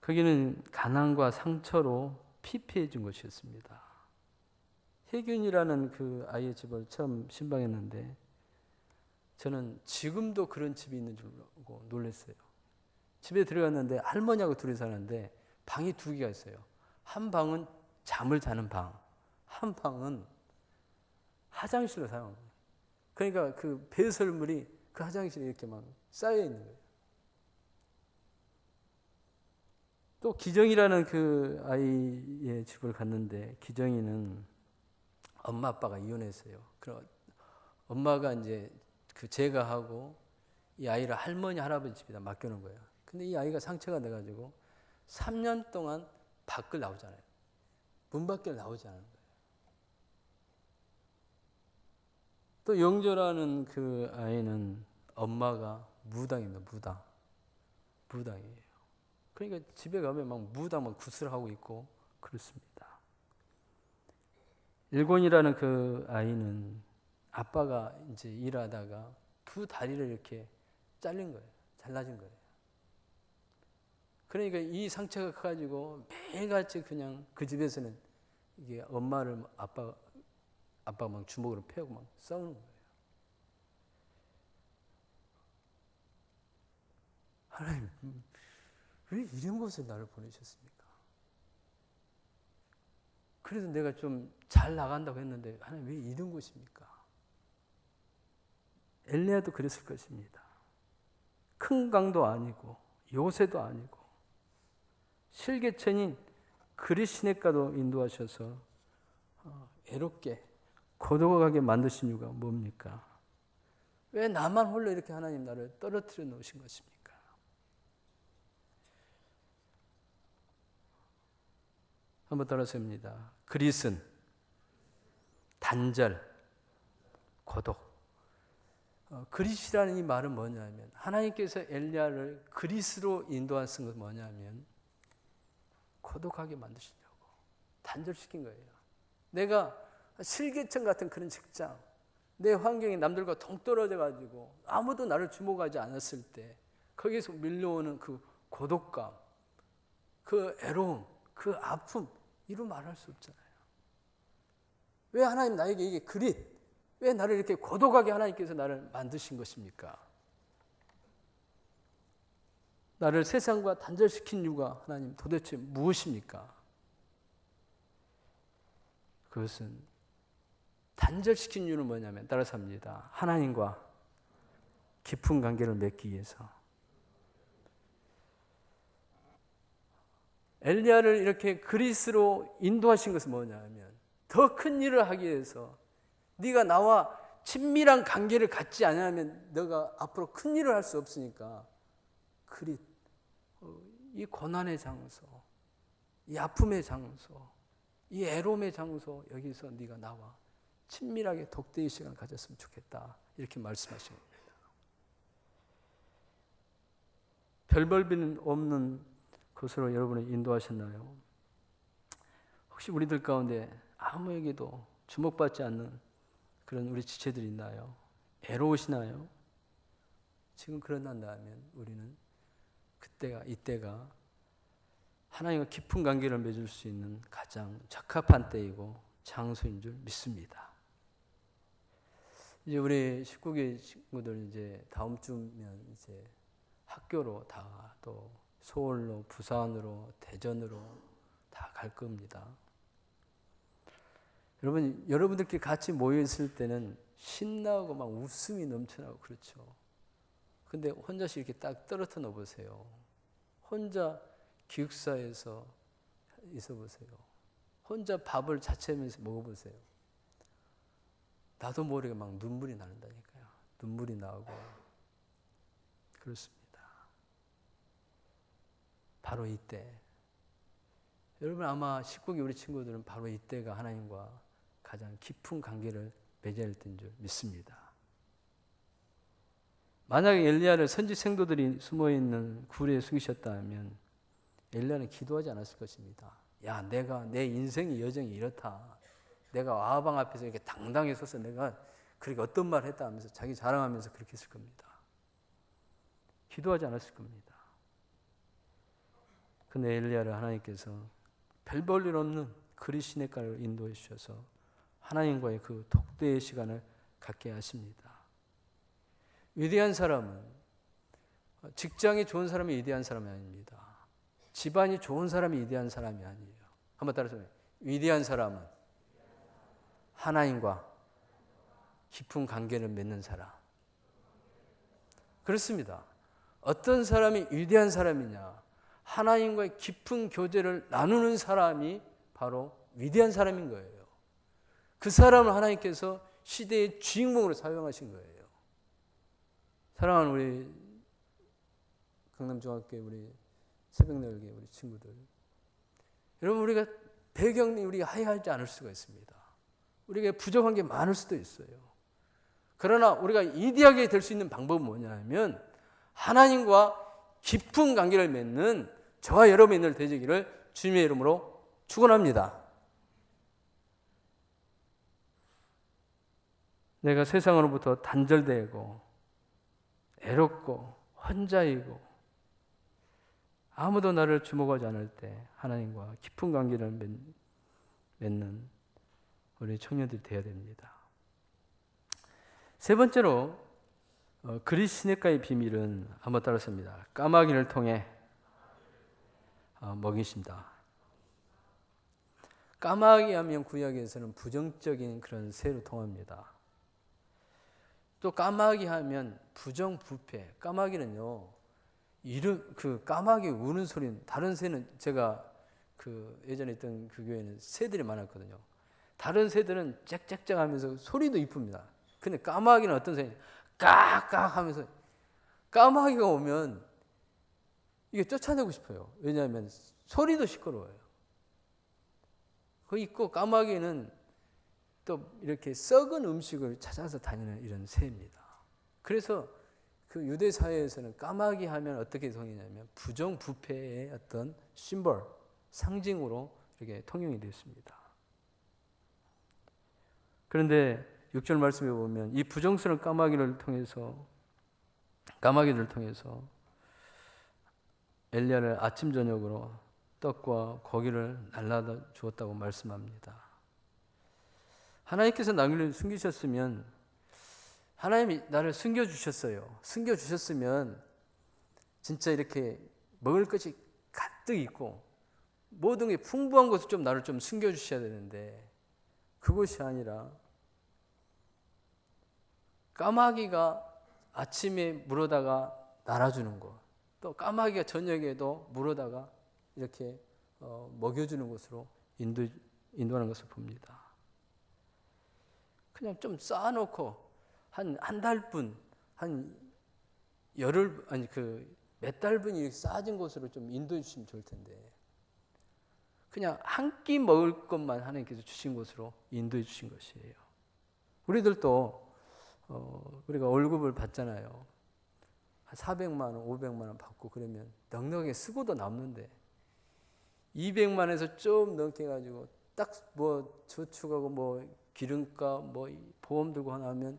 거기는 가난과 상처로 피폐해 준 것이었습니다. 혜균이라는 그 아이의 집을 처음 신방했는데 저는 지금도 그런 집이 있는 줄 알고 놀랐어요. 집에 들어갔는데 할머니하고 둘이 사는데 방이 두 개가 있어요. 한 방은 잠을 자는 방, 한 방은 화장실로 사용합니다. 그러니까 그 배설물이 그 화장실에 이렇게 막 쌓여 있는 거예요. 또 기정이라는 그 아이의 집을 갔는데 기정이는 엄마 아빠가 이혼했어요. 그럼 엄마가 이제 그 제가하고 이 아이를 할머니 할아버지 집에다 맡겨놓은 거예요. 근데 이 아이가 상처가 돼가지고 3년 동안 밖을 나오잖아요. 문 밖을 나오지 않은 거예요. 또 영조라는 그 아이는 엄마가 무당입니다. 무당이에요. 그러니까 집에 가면 막 무당 막 구슬하고 있고 그렇습니다. 일곤이라는 그 아이는 아빠가 이제 일하다가 두 다리를 이렇게 잘린 거예요. 잘라진 거예요. 그러니까 이 상처가 커가지고 매일같이 그냥 그 집에서는 이게 엄마를 아빠가 막 주먹으로 패고 막 싸우는 거예요. 하나님, 왜 이런 곳에 나를 보내셨습니까? 그래서 내가 좀 잘 나간다고 했는데 하나님 왜 이런 곳입니까? 엘리야도 그랬을 것입니다. 큰 강도 아니고 요새도 아니고 실개천인 그리시네가도 인도하셔서 애롭게 고독하게 만드신 이유가 뭡니까? 왜 나만 홀로 이렇게 하나님 나를 떨어뜨려 놓으신 것입니까? 한번 따라서 합니다. 그리스는 단절, 고독. 그리스라는 이 말은 뭐냐면 하나님께서 엘리야를 그리스로 인도하신 것은 뭐냐면 고독하게 만드시려고 단절시킨 거예요. 내가 실개천 같은 그런 직장, 내 환경이 남들과 동떨어져 가지고 아무도 나를 주목하지 않았을 때 거기서 밀려오는 그 고독감, 그 애로움, 그 아픔 이루 말할 수 없잖아요. 왜 하나님 나에게 이게 왜 나를 이렇게 고독하게 하나님께서 나를 만드신 것입니까? 나를 세상과 단절시킨 이유가 하나님 도대체 무엇입니까? 그것은 단절시킨 이유는 뭐냐면 따라서 합니다. 하나님과 깊은 관계를 맺기 위해서. 엘리야를 이렇게 그리스로 인도하신 것은 뭐냐면 더 큰 일을 하기 위해서 네가 나와 친밀한 관계를 갖지 않으면 너가 앞으로 큰 일을 할 수 없으니까 이 고난의 장소, 이 아픔의 장소, 이 애로움의 장소 여기서 네가 나와 친밀하게 독대의 시간을 가졌으면 좋겠다 이렇게 말씀하신 겁니다. 별볼비는 없는 곳으로 여러분을 인도하셨나요? 혹시 우리들 가운데 아무에게도 주목받지 않는 그런 우리 지체들이 있나요? 애로우시나요? 지금 그런다면 우리는 이때가 하나님과 깊은 관계를 맺을 수 있는 가장 적합한 때이고 장소인 줄 믿습니다. 이제 우리 19기 친구들 이제 다음 주면 이제 학교로 다 또 서울로, 부산으로, 대전으로 다 갈 겁니다. 여러분들끼리 같이 모여 있을 때는 신나고 막 웃음이 넘쳐나고 그렇죠. 근데 혼자씩 이렇게 딱 떨어져 놓아 보세요. 혼자 기숙사에서 있어 보세요. 혼자 밥을 자취하면서 먹어보세요. 나도 모르게 막 눈물이 나는다니까요. 눈물이 나오고 그렇습니다. 바로 이때 여러분 아마 19기 우리 친구들은 바로 이때가 하나님과 가장 깊은 관계를 맺어야 할 때인 줄 믿습니다. 만약에 엘리야를 선지 생도들이 숨어있는 굴에 숨기셨다면 엘리야는 기도하지 않았을 것입니다. 야, 내 인생의 여정이 이렇다. 내가 아방 앞에서 이렇게 당당히 서서 내가 그렇게 어떤 말을 했다 하면서 자기 자랑하면서 그렇게 했을 겁니다. 기도하지 않았을 겁니다. 근데 엘리야를 하나님께서 별 볼 일 없는 그리시네가를 인도해 주셔서 하나님과의 그 독대의 시간을 갖게 하십니다. 위대한 사람은 직장이 좋은 사람이 위대한 사람이 아닙니다. 집안이 좋은 사람이 위대한 사람이 아니에요. 한번 따라서 위대한 사람은 하나님과 깊은 관계를 맺는 사람. 그렇습니다. 어떤 사람이 위대한 사람이냐? 하나님과의 깊은 교제를 나누는 사람이 바로 위대한 사람인 거예요. 그 사람을 하나님께서 시대의 주인공으로 사용하신 거예요. 사랑하는 우리 강남중학교 우리 새벽날개 우리 친구들, 여러분 우리가 배경이 우리가 하이하지 않을 수가 있습니다. 우리가 부족한 게 많을 수도 있어요. 그러나 우리가 위대하게 될 수 있는 방법은 뭐냐면 하나님과 깊은 관계를 맺는 저와 여러분이 늘 되시기를 주님의 이름으로 축원합니다. 내가 세상으로부터 단절되고 애롭고 혼자이고 아무도 나를 주목하지 않을 때 하나님과 깊은 관계를 맺는 우리 청년들이 되어야 됩니다. 세 번째로 그리스도인의 비밀은 한번 따라서입니다. 까마귀를 통해 먹이신다. 까마귀 하면 구약에서는 부정적인 그런 새로 통합니다. 또 까마귀 하면 부정부패. 까마귀는요, 그 까마귀 우는 소리는 다른 새는 제가 그 예전에 있던 그 교회는 새들이 많았거든요. 다른 새들은 짹짹짹 하면서 소리도 이쁩니다. 근데 까마귀는 어떤 새냐? 깍깍 하면서 까마귀가 오면 이게 쫓아내고 싶어요. 왜냐하면 소리도 시끄러워요. 그 있고 까마귀는 또 이렇게 썩은 음식을 찾아서 다니는 이런 새입니다. 그래서 그 유대 사회에서는 까마귀 하면 어떻게 통이냐면 부정부패의 어떤 심벌, 상징으로 이렇게 통용이 됐습니다. 그런데 6절 말씀에 보면 이 부정스러운 까마귀들을 통해서 엘리야를 아침 저녁으로 떡과 고기를 날라다 주었다고 말씀합니다. 하나님께서 나를 숨기셨으면 하나님이 나를 숨겨주셨어요. 숨겨주셨으면 진짜 이렇게 먹을 것이 가득 있고 모든 게 풍부한 것을 좀 나를 좀 숨겨주셔야 되는데 그것이 아니라 까마귀가 아침에 물어다가 날아주는 것, 또 까마귀가 저녁에도 물어다가 이렇게 먹여주는 것으로 인도하는 것을 봅니다. 그냥 좀 쌓아놓고 한 달분, 몇 달분이 이렇게 쌓아진 곳으로 좀 인도해 주시면 좋을 텐데, 그냥 한 끼 먹을 것만 하나님께서 주신 것으로 인도해 주신 것이에요. 우리들도 우리가 월급을 받잖아요. 한 400만 원, 500만 원 받고 그러면 넉넉하게 쓰고도 남는데 200만에서 좀 넘게 해가지고 딱 뭐 저축하고 뭐 기름값 뭐 보험 들고 하나 하면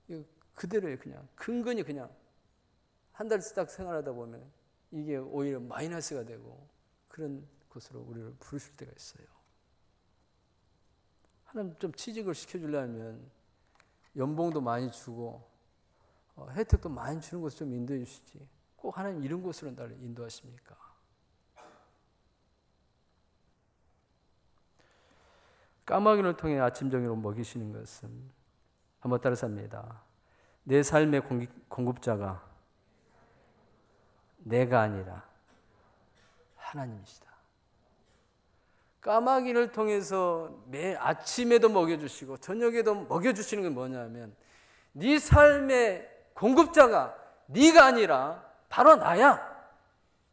이거 그대로예요. 그냥 근근히 그냥 한 달 딱 생활하다 보면 이게 오히려 마이너스가 되고 그런 것으로 우리를 부르실 때가 있어요. 하나님 좀 취직을 시켜주려면 연봉도 많이 주고 혜택도 많이 주는 것을 좀 인도해 주시지. 꼭 하나님 이런 곳으로 나를 인도하십니까? 까마귀를 통해 아침 저녁으로 먹이시는 것은 한번 따라서 합니다. 내 삶의 공급자가 내가 아니라 하나님이시다. 까마귀를 통해서 매 아침에도 먹여주시고 저녁에도 먹여주시는 건 뭐냐면 네 삶의 공급자가 네가 아니라 바로 나야.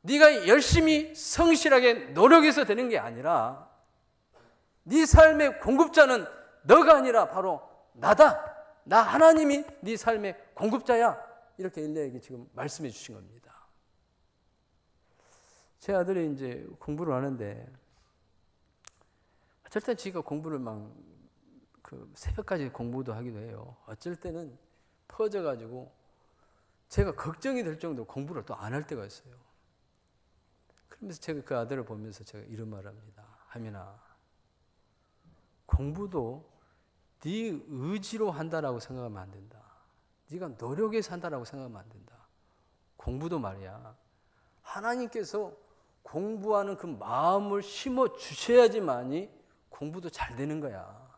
네가 열심히 성실하게 노력해서 되는 게 아니라 네 삶의 공급자는 너가 아니라 바로 나다. 나 하나님이 네 삶의 공급자야. 이렇게 엘리야에게 지금 말씀해 주신 겁니다. 제 아들이 이제 공부를 하는데 어쩔 땐 지가 공부를 막 새벽까지 공부도 하기도 해요. 어쩔 때는 퍼져가지고 제가 걱정이 될 정도로 공부를 또 안 할 때가 있어요. 그러면서 제가 그 아들을 보면서 제가 이런 말을 합니다. 하민아, 공부도 네 의지로 한다라고 생각하면 안 된다. 네가 노력해서 한다라고 생각하면 안 된다. 공부도 말이야. 하나님께서 공부하는 그 마음을 심어 주셔야지만이 공부도 잘 되는 거야.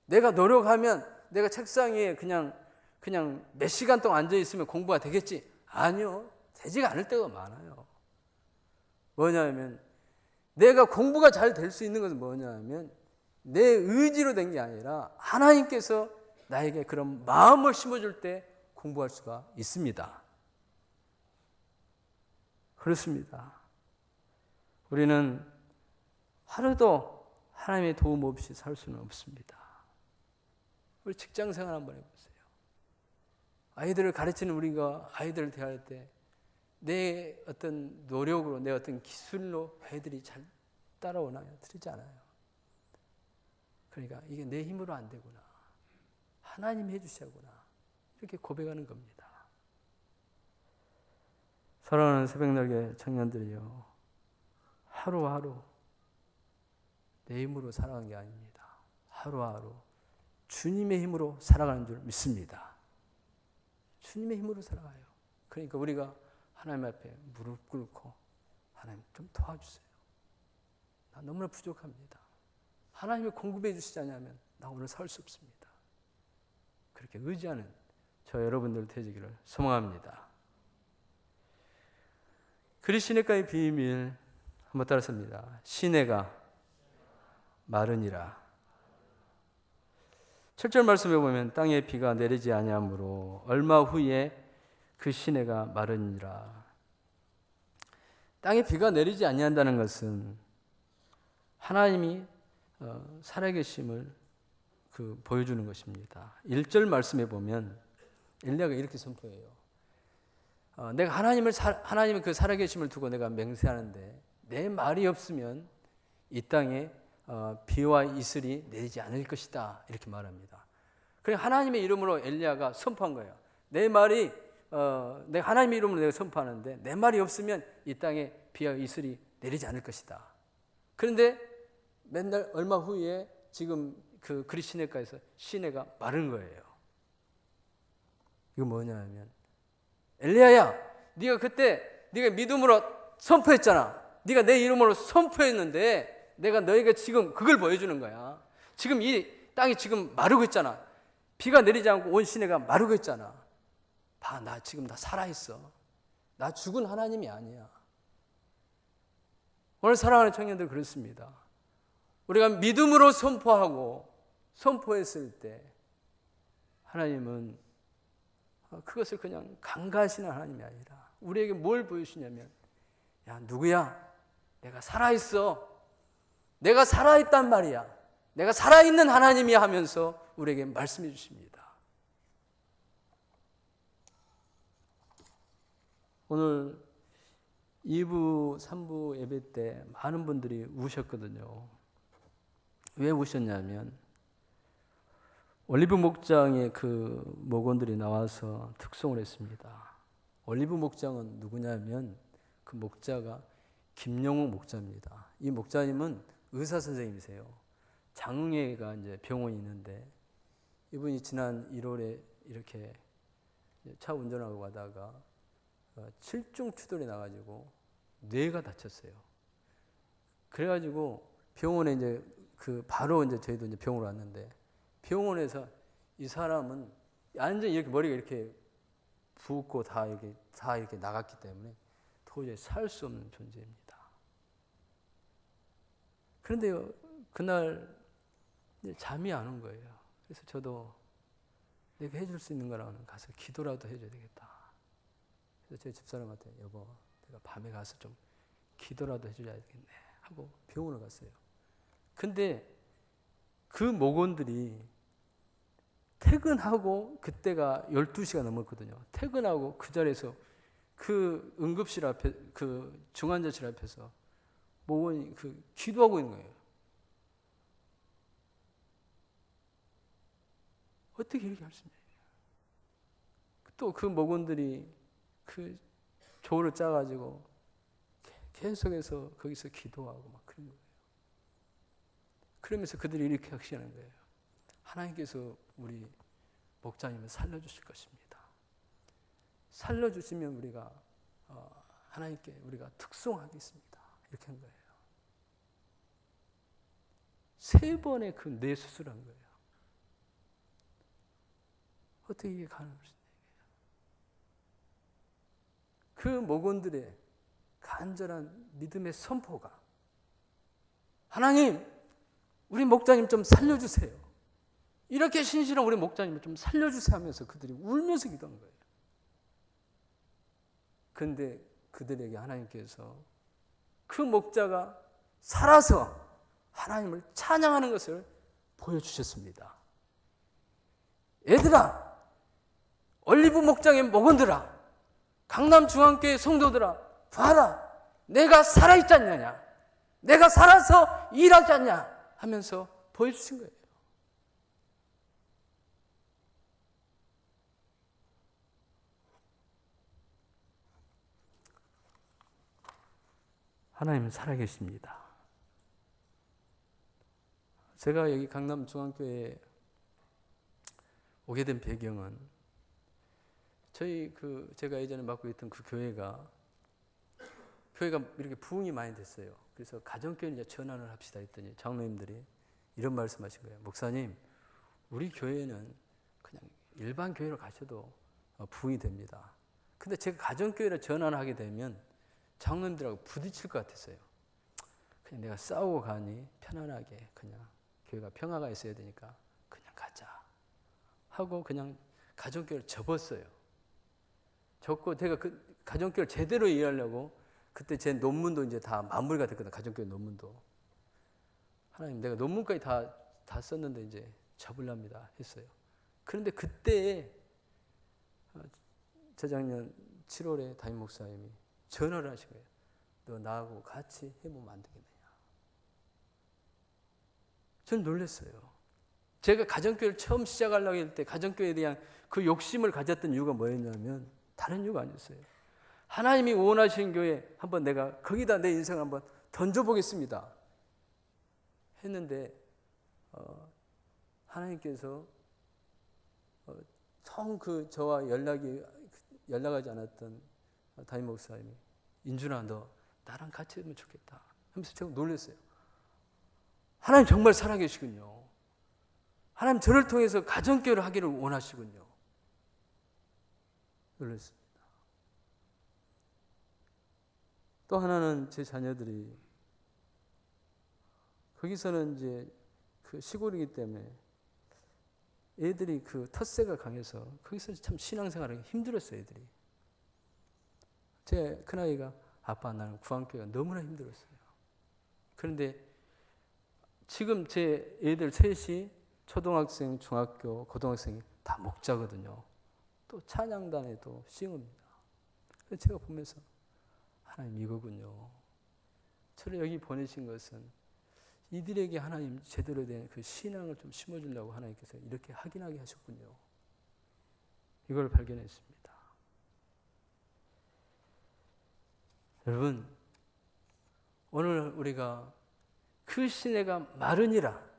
내가 노력하면 내가 책상 위에 그냥 몇 시간 동안 앉아 있으면 공부가 되겠지? 아니요. 되지가 않을 때가 많아요. 뭐냐면 내가 공부가 잘 될 수 있는 것은 뭐냐면 내 의지로 된 게 아니라 하나님께서 나에게 그런 마음을 심어줄 때 공부할 수가 있습니다. 그렇습니다. 우리는 하루도 하나님의 도움 없이 살 수는 없습니다. 우리 직장생활 한번 해보세요. 아이들을 가르치는 우리가 아이들을 대할 때 내 어떤 노력으로 내 어떤 기술로 아이들이 잘 따라오나요? 그러지 않아요. 그러니까 이게 내 힘으로 안 되구나. 하나님 해주시구나. 이렇게 고백하는 겁니다. 사랑하는 새벽날개 청년들이요. 하루하루 내 힘으로 살아가는 게 아닙니다. 하루하루 주님의 힘으로 살아가는 줄 믿습니다. 주님의 힘으로 살아가요. 그러니까 우리가 하나님 앞에 무릎 꿇고 하나님 좀 도와주세요. 나 너무나 부족합니다. 하나님이 공급해 주시지 않으면 나 오늘 살 수 없습니다. 그렇게 의지하는 저 여러분들 되시기를 소망합니다. 그리시네가의 비밀 한번 따라섭니다. 시내가 마르니라. 7절 말씀에 보면 땅에 비가 내리지 아니하므로 얼마 후에 그 시내가 마르니라. 땅에 비가 내리지 아니한다는 것은 하나님이 살아계심을 보여주는 것입니다. 1절 말씀에 보면 엘리야가 이렇게 선포해요. 내가 하나님의 그 살아계심을 두고 내가 맹세하는데 내 말이 없으면 이 땅에 비와 이슬이 내리지 않을 것이다. 이렇게 말합니다. 그러니까 하나님의 이름으로 엘리야가 선포한 거예요. 내가 하나님의 이름으로 내가 선포하는데 내 말이 없으면 이 땅에 비와 이슬이 내리지 않을 것이다. 그런데 맨날 얼마 후에 지금 그 그리시네가에서 시내가 마른 거예요. 이거 뭐냐면 엘리야야, 네가 그때 네가 믿음으로 선포했잖아. 네가 내 이름으로 선포했는데 내가 너에게 지금 그걸 보여주는 거야. 지금 이 땅이 지금 마르고 있잖아. 비가 내리지 않고 온 시내가 마르고 있잖아. 봐, 나 지금 다 살아있어. 나 죽은 하나님이 아니야. 오늘 사랑하는 청년들 그렇습니다. 우리가 믿음으로 선포하고 선포했을 때 하나님은 그것을 그냥 간과하시는 하나님이 아니라 우리에게 뭘 보여주시냐면 야, 누구야? 내가 살아있어. 내가 살아있단 말이야. 내가 살아있는 하나님이 하면서 우리에게 말씀해 주십니다. 오늘 2부, 3부 예배 때 많은 분들이 우셨거든요. 왜 우셨냐면 올리브 목장의 그 목원들이 나와서 특송을 했습니다. 올리브 목장은 누구냐면 그 목자가 김영욱 목자입니다. 이 목자님은 의사 선생님이세요. 장흥회가 이제 병원이 있는데 이분이 지난 1월에 이렇게 차 운전하고 가다가 7중 추돌이 나가지고 뇌가 다쳤어요. 그래가지고 병원에 이제 바로 이제 저희도 이제 병원으로 왔는데 병원에서 이 사람은 완전히 이렇게 머리가 이렇게 붓고 다 이렇게 나갔기 때문에 도저히 살 수 없는 존재입니다. 그런데요, 그날 잠이 안 온 거예요. 그래서 저도 내가 해줄 수 있는 거라면 가서 기도라도 해줘야 되겠다. 그래서 제 집사람한테 여보, 내가 밤에 가서 좀 기도라도 해줘야 되겠네 하고 병원을 갔어요. 근데 그 목원들이 퇴근하고 그때가 12시가 넘었거든요. 퇴근하고 그 자리에서 그 응급실 앞에 그 중환자실 앞에서 목원이 기도하고 있는 거예요. 어떻게 이렇게 할 수 있냐. 또 그 목원들이 그 조를 짜가지고 계속해서 거기서 기도하고 막 그런 거예요. 그러면서 그들이 이렇게 확신하는 거예요. 하나님께서 우리 목자님을 살려주실 것입니다. 살려주시면 우리가 하나님께 우리가 특송하겠습니다. 이렇게 한 거예요. 3번의 그 뇌수술한 거예요. 어떻게 이게 가능할 수 있냐. 그 목원들의 간절한 믿음의 선포가 하나님, 우리 목자님 좀 살려주세요. 이렇게 신실한 우리 목자님을 좀 살려주세요 하면서 그들이 울면서 기도한 거예요. 그런데 그들에게 하나님께서 그 목자가 살아서 하나님을 찬양하는 것을 보여주셨습니다. 얘들아, 올리브 목장의 목원들아, 강남중앙교회 성도들아, 봐라, 내가 살아있지 않느냐, 내가 살아서 일하지 않냐 하면서 보여주신 거예요. 하나님은 살아계십니다. 제가 여기 강남중앙교회에 오게 된 배경은 제가 예전에 맡고 있던 그 교회가 이렇게 부흥이 많이 됐어요. 그래서 가정교회를 이제 전환을 합시다 했더니 장로님들이 이런 말씀하신 거예요. 목사님, 우리 교회는 그냥 일반 교회로 가셔도 부흥이 됩니다. 근데 제가 가정교회를 전환하게 되면 장로님들하고 부딪힐 것 같았어요. 그냥 내가 싸우고 가니 편안하게 그냥 교회가 평화가 있어야 되니까 그냥 가자 하고 그냥 가정교회를 접었어요. 접고 제가 그 가정교회를 제대로 이해하려고 그때 제 논문도 이제 다 마무리가 됐거든요. 가정교회 논문도. 하나님, 내가 논문까지 다 썼는데 이제 접으랍니다 했어요. 그런데 그때 재작년 7월에 담임 목사님이 전화를 하신 거예요. 너 나하고 같이 해보면 안 되겠느냐. 저는 놀랐어요. 제가 가정교회를 처음 시작하려고 할 때 가정교회에 대한 그 욕심을 가졌던 이유가 뭐였냐면 다른 이유가 아니었어요. 하나님이 원하시는 교회 한번 내가 거기다 내 인생을 한번 던져보겠습니다 했는데 하나님께서 처음 저와 연락하지 않았던 담임 목사님이 인준아, 너 나랑 같이 하면 좋겠다 하면서 제가 놀랐어요. 하나님 정말 살아계시군요. 하나님 저를 통해서 가정교회를 하기를 원하시군요. 놀랐습니다. 또 하나는 제 자녀들이 거기서는 이제 그 시골이기 때문에 애들이 그 텃세가 강해서 거기서 참 신앙생활하기 힘들었어요. 애들이. 제 큰아이가 아빠 나는 구안교회가 너무나 힘들었어요. 그런데 지금 제 애들 셋이 초등학생, 중학교, 고등학생이 다 목자거든요. 또 찬양단에도 싱어입니다. 그래서 제가 보면서 하나님 이거군요. 저를 여기 보내신 것은 이들에게 하나님 제대로 된 그 신앙을 좀 심어주려고 하나님께서 이렇게 확인하게 하셨군요. 이걸 발견했습니다. 여러분, 오늘 우리가 그 시내가 마르니라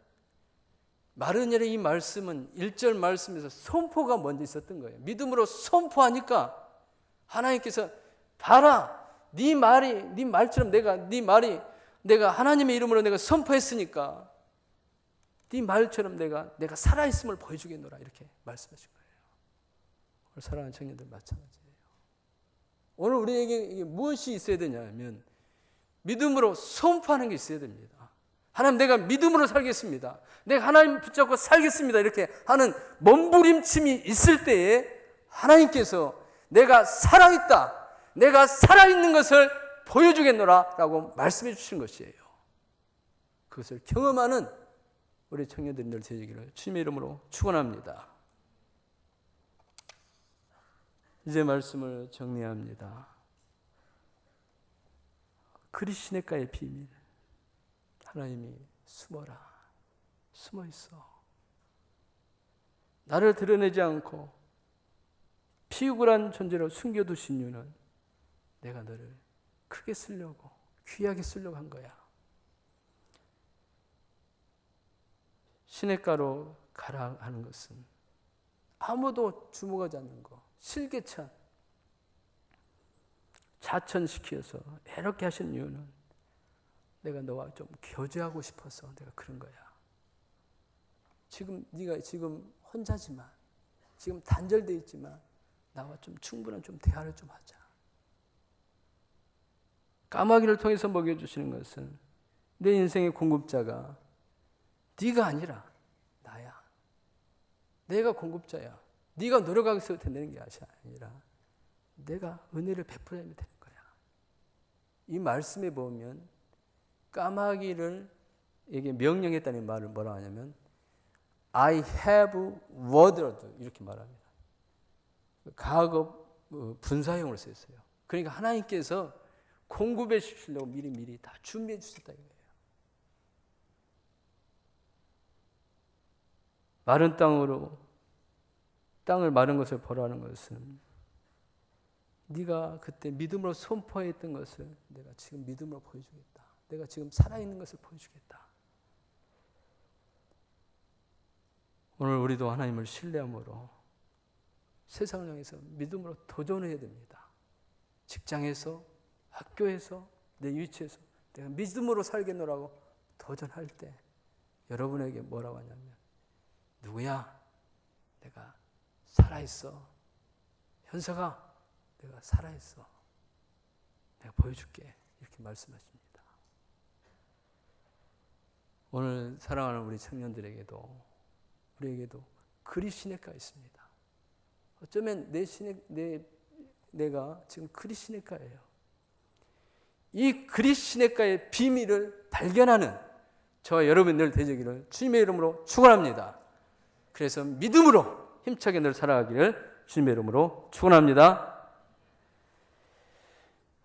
이 말씀은 1절 말씀에서 선포가 먼저 있었던 거예요. 믿음으로 선포하니까 하나님께서 봐라, 네 말처럼 내가 하나님의 이름으로 내가 선포했으니까 네 말처럼 내가 살아있음을 보여주겠노라 이렇게 말씀하신 거예요. 오늘 사랑하는 청년들 마찬가지예요. 오늘 우리에게 이게 무엇이 있어야 되냐면 믿음으로 선포하는 게 있어야 됩니다. 하나님, 내가 믿음으로 살겠습니다. 내가 하나님 붙잡고 살겠습니다. 이렇게 하는 몸부림침이 있을 때에 하나님께서 내가 살아있다, 내가 살아있는 것을 보여주겠노라 라고 말씀해 주신 것이에요. 그것을 경험하는 우리 청년들이 되시기를 주님의 이름으로 축원합니다. 이제 말씀을 정리합니다. 그리시네가의 비밀. 하나님이 숨어 있어. 나를 드러내지 않고 피우구란 존재로 숨겨두신 이유는 내가 너를 크게 쓰려고, 귀하게 쓰려고 한 거야. 시냇가로 가라 하는 것은 아무도 주목하지 않는 거, 실개찬 사천시켜서 이렇게 하신 이유는 내가 너와 좀 교제하고 싶어서 내가 그런 거야. 지금 네가 지금 혼자지만, 지금 단절되어 있지만 나와 좀 충분한 좀 대화를 좀 하자. 까마귀를 통해서 먹여주시는 것은 내 인생의 공급자가 네가 아니라 나야. 내가 공급자야. 네가 노력해서 되는 게 아니라 내가 은혜를 베풀어야 되는 거야. 이 말씀에 보면 까마귀를 에게 명령했다는 말을 뭐라 하냐면 I have watered 이렇게 말합니다. 가업 분사형으로 쓰였어요. 그러니까 하나님께서 공급해 주시려고 미리 다 준비해 주셨다 이거예요. 마른 땅을 마른 것을 보라는 것은 네가 그때 믿음으로 선포했던 것을 내가 지금 믿음으로 보여주겠다. 내가 지금 살아있는 것을 보여주겠다. 오늘 우리도 하나님을 신뢰함으로 세상을 향해서 믿음으로 도전해야 됩니다. 직장에서, 학교에서, 내 위치에서 내가 믿음으로 살겠노라고 도전할 때 여러분에게 뭐라고 하냐면 누구야? 내가 살아있어. 현석아, 내가 살아있어. 내가 보여줄게. 이렇게 말씀하십니다. 오늘 사랑하는 우리 우리에게도 그리시네가 있습니다. 어쩌면 내가 지금 그리시네가예요. 이 그리시네가의 비밀을 발견하는 저와 여러분들 되시기를 주님의 이름으로 축원합니다. 그래서 믿음으로 힘차게 늘 살아가기를 주님의 이름으로 축원합니다.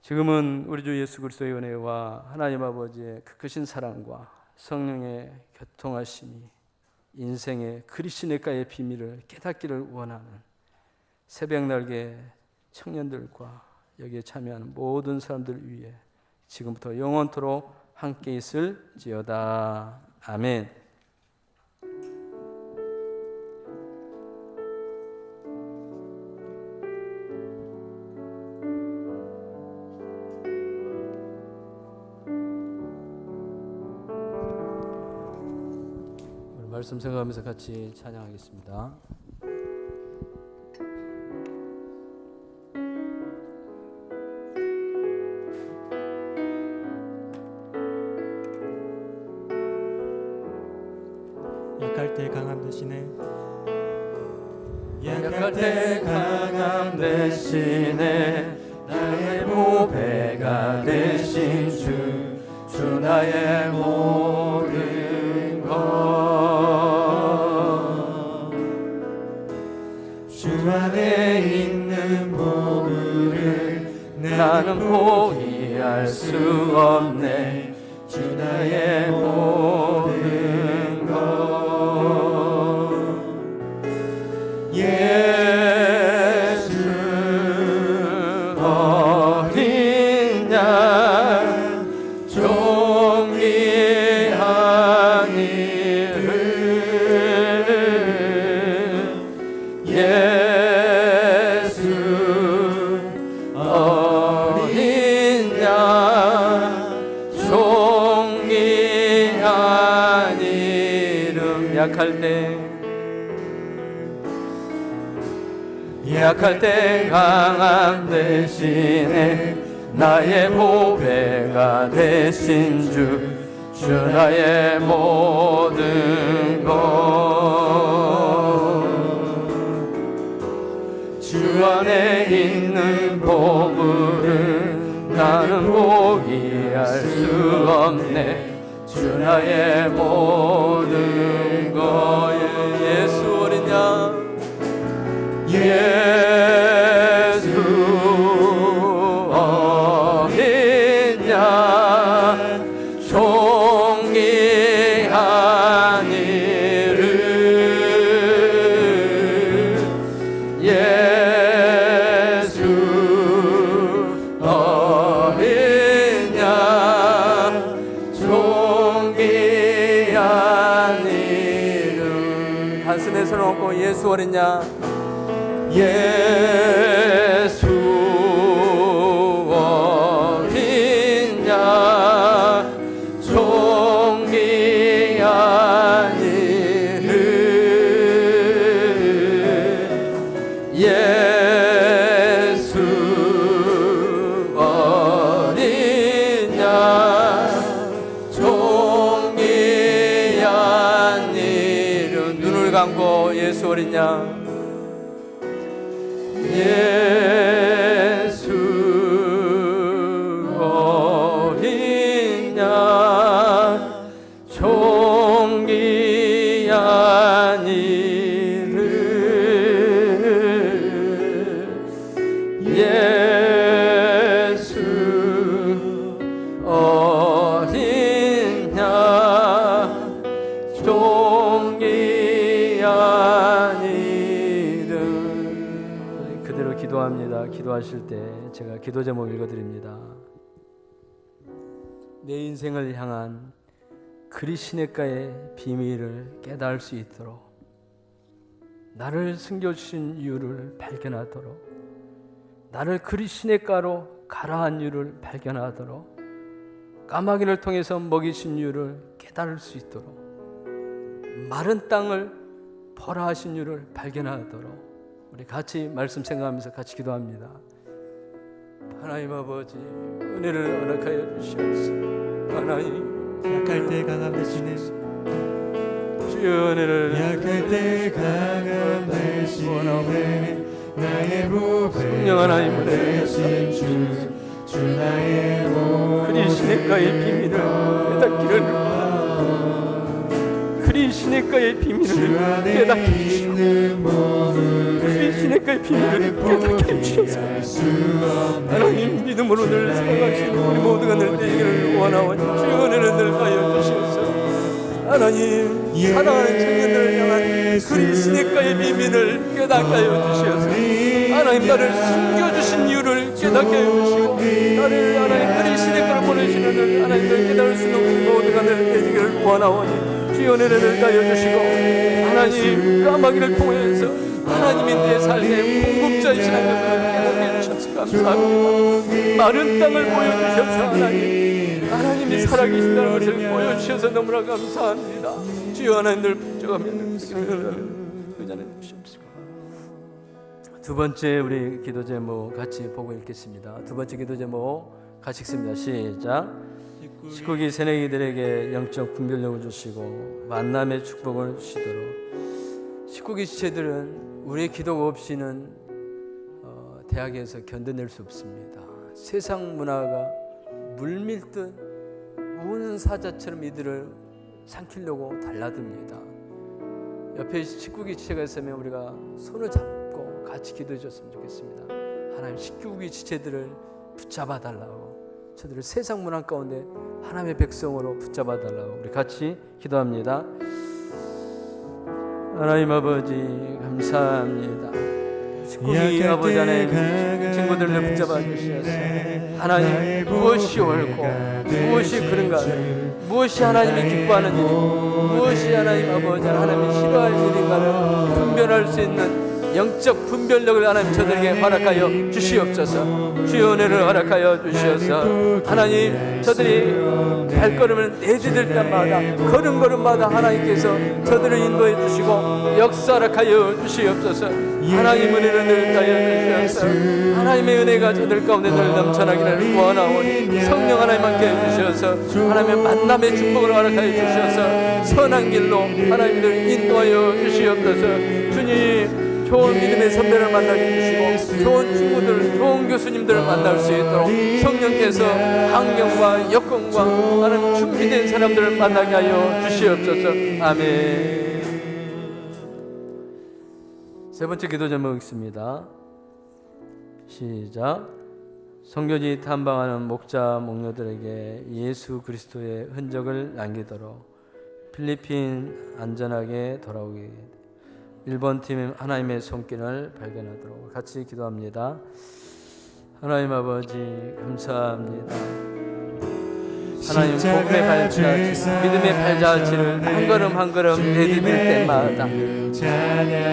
지금은 우리 주 예수 그리스도의 은혜와 하나님 아버지의 그 크신 사랑과 성령의 교통하심이 인생의 그리시네가의 비밀을 깨닫기를 원하는 새벽날개 청년들과 여기에 참여하는 모든 사람들 위해 지금부터 영원토록 함께 있을지어다. 아멘. 말씀 생각하면서 같이 찬양하겠습니다. 약할 때 강함 되시네. 약할 때 강함 대신에 나의 보배가 되신 주 나의 모든 것 주 안에 있는 보물을 나는 포기할 수 없네. 주 나의 모든 것 예수 어린 양 존귀한 이름 예수 어린 양 존귀한 이름 약할 때 강함 대신에 나의 보배가 되신 주 나의 모든 것 주 안에 있는 보물은 나는 포기할 수 없네. 주 나의 모든 것 예수 어린 양 예수 어린 양 존귀한 이름 예수 어린 양 존귀한 이름 가슴에 손을 얹고 예수 어린 양 예수 감고 예수 어린 양 예수 어린 양 존귀한 이름 예수 어린 양 존귀한 이름. 그대로 기도합니다. 기도하실 때 제가 기도 제목 읽어드립니다. 내 인생을 향한 그리시네가의 비밀을 깨달을 수 있도록, 나를 숨겨주신 이유를 발견하도록, 나를 그리시네가로 가라한 이유를 발견하도록, 까마귀를 통해서 먹이신 이유를 깨달을 수 있도록, 마른 땅을 벌하 하신 이유를 발견하도록 우리 같이 말씀 생각하면서 같이 기도합니다. 하나님 아버지, 은혜를 허락하여 주시옵소서. 하나님, 약할 때 강함 대신에 주여 은혜를 약할 때 강함 대신에 나의 보배 성령 하나님을 대신 주 나의 보배 그리시네가의 비밀을 깨닫기를 그리시네가의 비밀을 깨닫게 해주시고 그리시네가의 비밀을 깨닫게 해주셔서 하나님 믿음으로 늘 살아가시는 우리 모두가 늘 되기를 원하오니 주여 은혜를 늘 하여 주시옵소서. 하나님 사랑하는 청년들을 향한 그리시네가의 비밀을 깨닫게 하여 주시옵소서. 하나님 나를 숨겨주신 이유를 깨닫게 하여 주시고 나를 하나님 그리시네가로 보내시는 늘 하나님을 깨달을 수 있는 우리 모두가 늘 되기를 원하오니 주여 은혜를 하여 주시고 하나님 까마귀를 통해서 하나님이 내 삶의 공급자이신 하나님을 깨닫게 해주셔서 감사합니다. 마른 땅을 보여주셔서 하나님이 살아계신다는 것을 보여주셔서 너무나 감사합니다. 주여 하나님들 붙잡으면 의자는 주시옵시고. 두 번째 우리 기도 제목 같이 보고 읽겠습니다. 두 번째 기도 제목 같이 읽습니다. 시작. 식구기 새내기들에게 영적 분별력을 주시고 만남의 축복을 주시도록. 식구기 지체들은 우리의 기도가 없이는 대학에서 견뎌낼 수 없습니다. 세상 문화가 물밀듯 우는 사자처럼 이들을 삼키려고 달라듭니다. 옆에 식구기 지체가 있으면 우리가 손을 잡고 같이 기도해 줬으면 좋겠습니다. 하나님 식구기 지체들을 붙잡아 달라고, 저들을 세상 문화 가운데 하나님의 백성으로 붙잡아 달라고 우리 같이 기도합니다. 하나님 아버지 감사합니다. 식구기 아버지 하나님 친구들을 붙잡아 주셔서 하나님 무엇이 옳고 무엇이 그른가, 무엇이 하나님이 기뻐하는 일, 무엇이 하나님 아버지 하나님이 싫어할 일인가를 분별할 수 있는 영적 분별력을 하나님 저들에게 허락하여 주시옵소서. 주의 은혜를 허락하여 주시옵소서. 하나님 저들이 발걸음을 내디딜 때마다 걸음걸음마다 하나님께서 저들을 인도해 주시고 역사하여 주시옵소서. 하나님 은혜를 늘 하여 주시옵소서. 하나님의 은혜가 저들 가운데 늘 넘쳐나기를 원하오니 성령 하나님 함께 해주셔서 하나님의 만남의 축복을 허락하여 주셔서 선한 길로 하나님을 인도하여 주시옵소서. 주님 좋은 믿음의 선배를 만나게 해주시고 좋은 친구들, 좋은 교수님들을 만날 수 있도록 성령께서 환경과 여건과 하나님 준비된 사람들을 만나게 하여 주시옵소서. 아멘. 세 번째 기도 제목 있습니다. 시작. 선교지 탐방하는 목자 목녀들에게 예수 그리스도의 흔적을 남기도록 필리핀 안전하게 돌아오게 1번 팀 하나님의 손길을 발견하도록 같이 기도합니다. 하나님 아버지 감사합니다. 하나님 복음의 발자취, 믿음의 발자취를 한 걸음 한 걸음 내디딜 때마다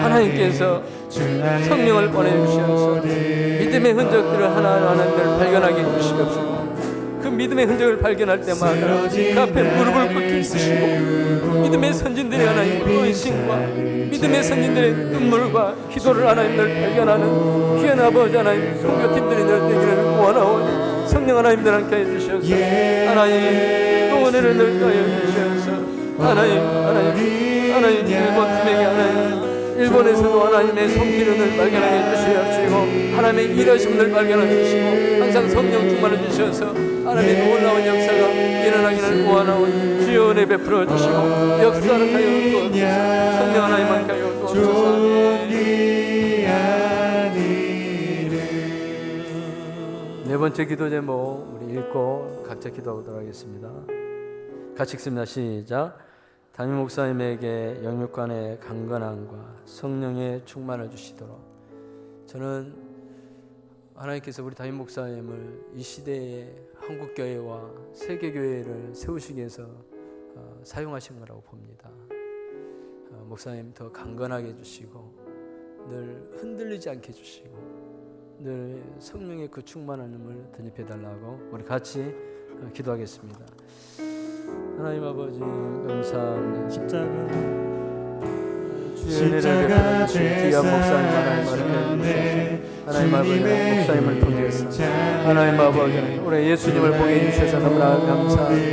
하나님께서 성령을 보내주셔서 믿음의 흔적들을 하나하나 발견하게 해주시옵소서. 그 믿음의 흔적을 발견할 때마다 그 앞에 무릎을 꿇히시고 믿음의 선진들의 하나님 헌신과 믿음의 선진들의 눈물과 기도를 하나님들 발견하는 귀한 아버지 하나님 선교팀들이 늘 되기를 원하오니 성령 하나님들 함께 해주셔서 하나님 또 은혜를 늘 더해 주셔서 하나님 일본 팀에게 하나님 일본에서도 하나님의 손길을 발견하게 주시옵시고 하나님의 일하심을 발견하게 주시고 항상 성령 충만해 주셔서 하나님의 놀라운 역사가 일어나기를 원하오니 주여 은혜 베풀어 주시고 역사를 하여 주옵소서 성령 하나님만 하여 주옵소서. 네 번째 기도 제목 우리 읽고 각자 기도하도록 하겠습니다. 같이 읽습니다. 시작. 담임 목사님에게 영육간의 강건함과 성령의 충만을 주시도록. 저는 하나님께서 우리 담임 목사님을 이 시대의 한국교회와 세계교회를 세우시기 위해서 사용하신 거라고 봅니다. 목사님 더 강건하게 해주시고 늘 흔들리지 않게 해주시고 늘 성령의 그 충만함을 덧입혀달라고 우리 같이 기도하겠습니다. 하나님 아버지 감사합니다. 십자가 귀한 목사님 하나님 아버지 목사님을 통해서 하나님 아버지 우리 예수님을 보게 해주셔서 너무나 감사합니다.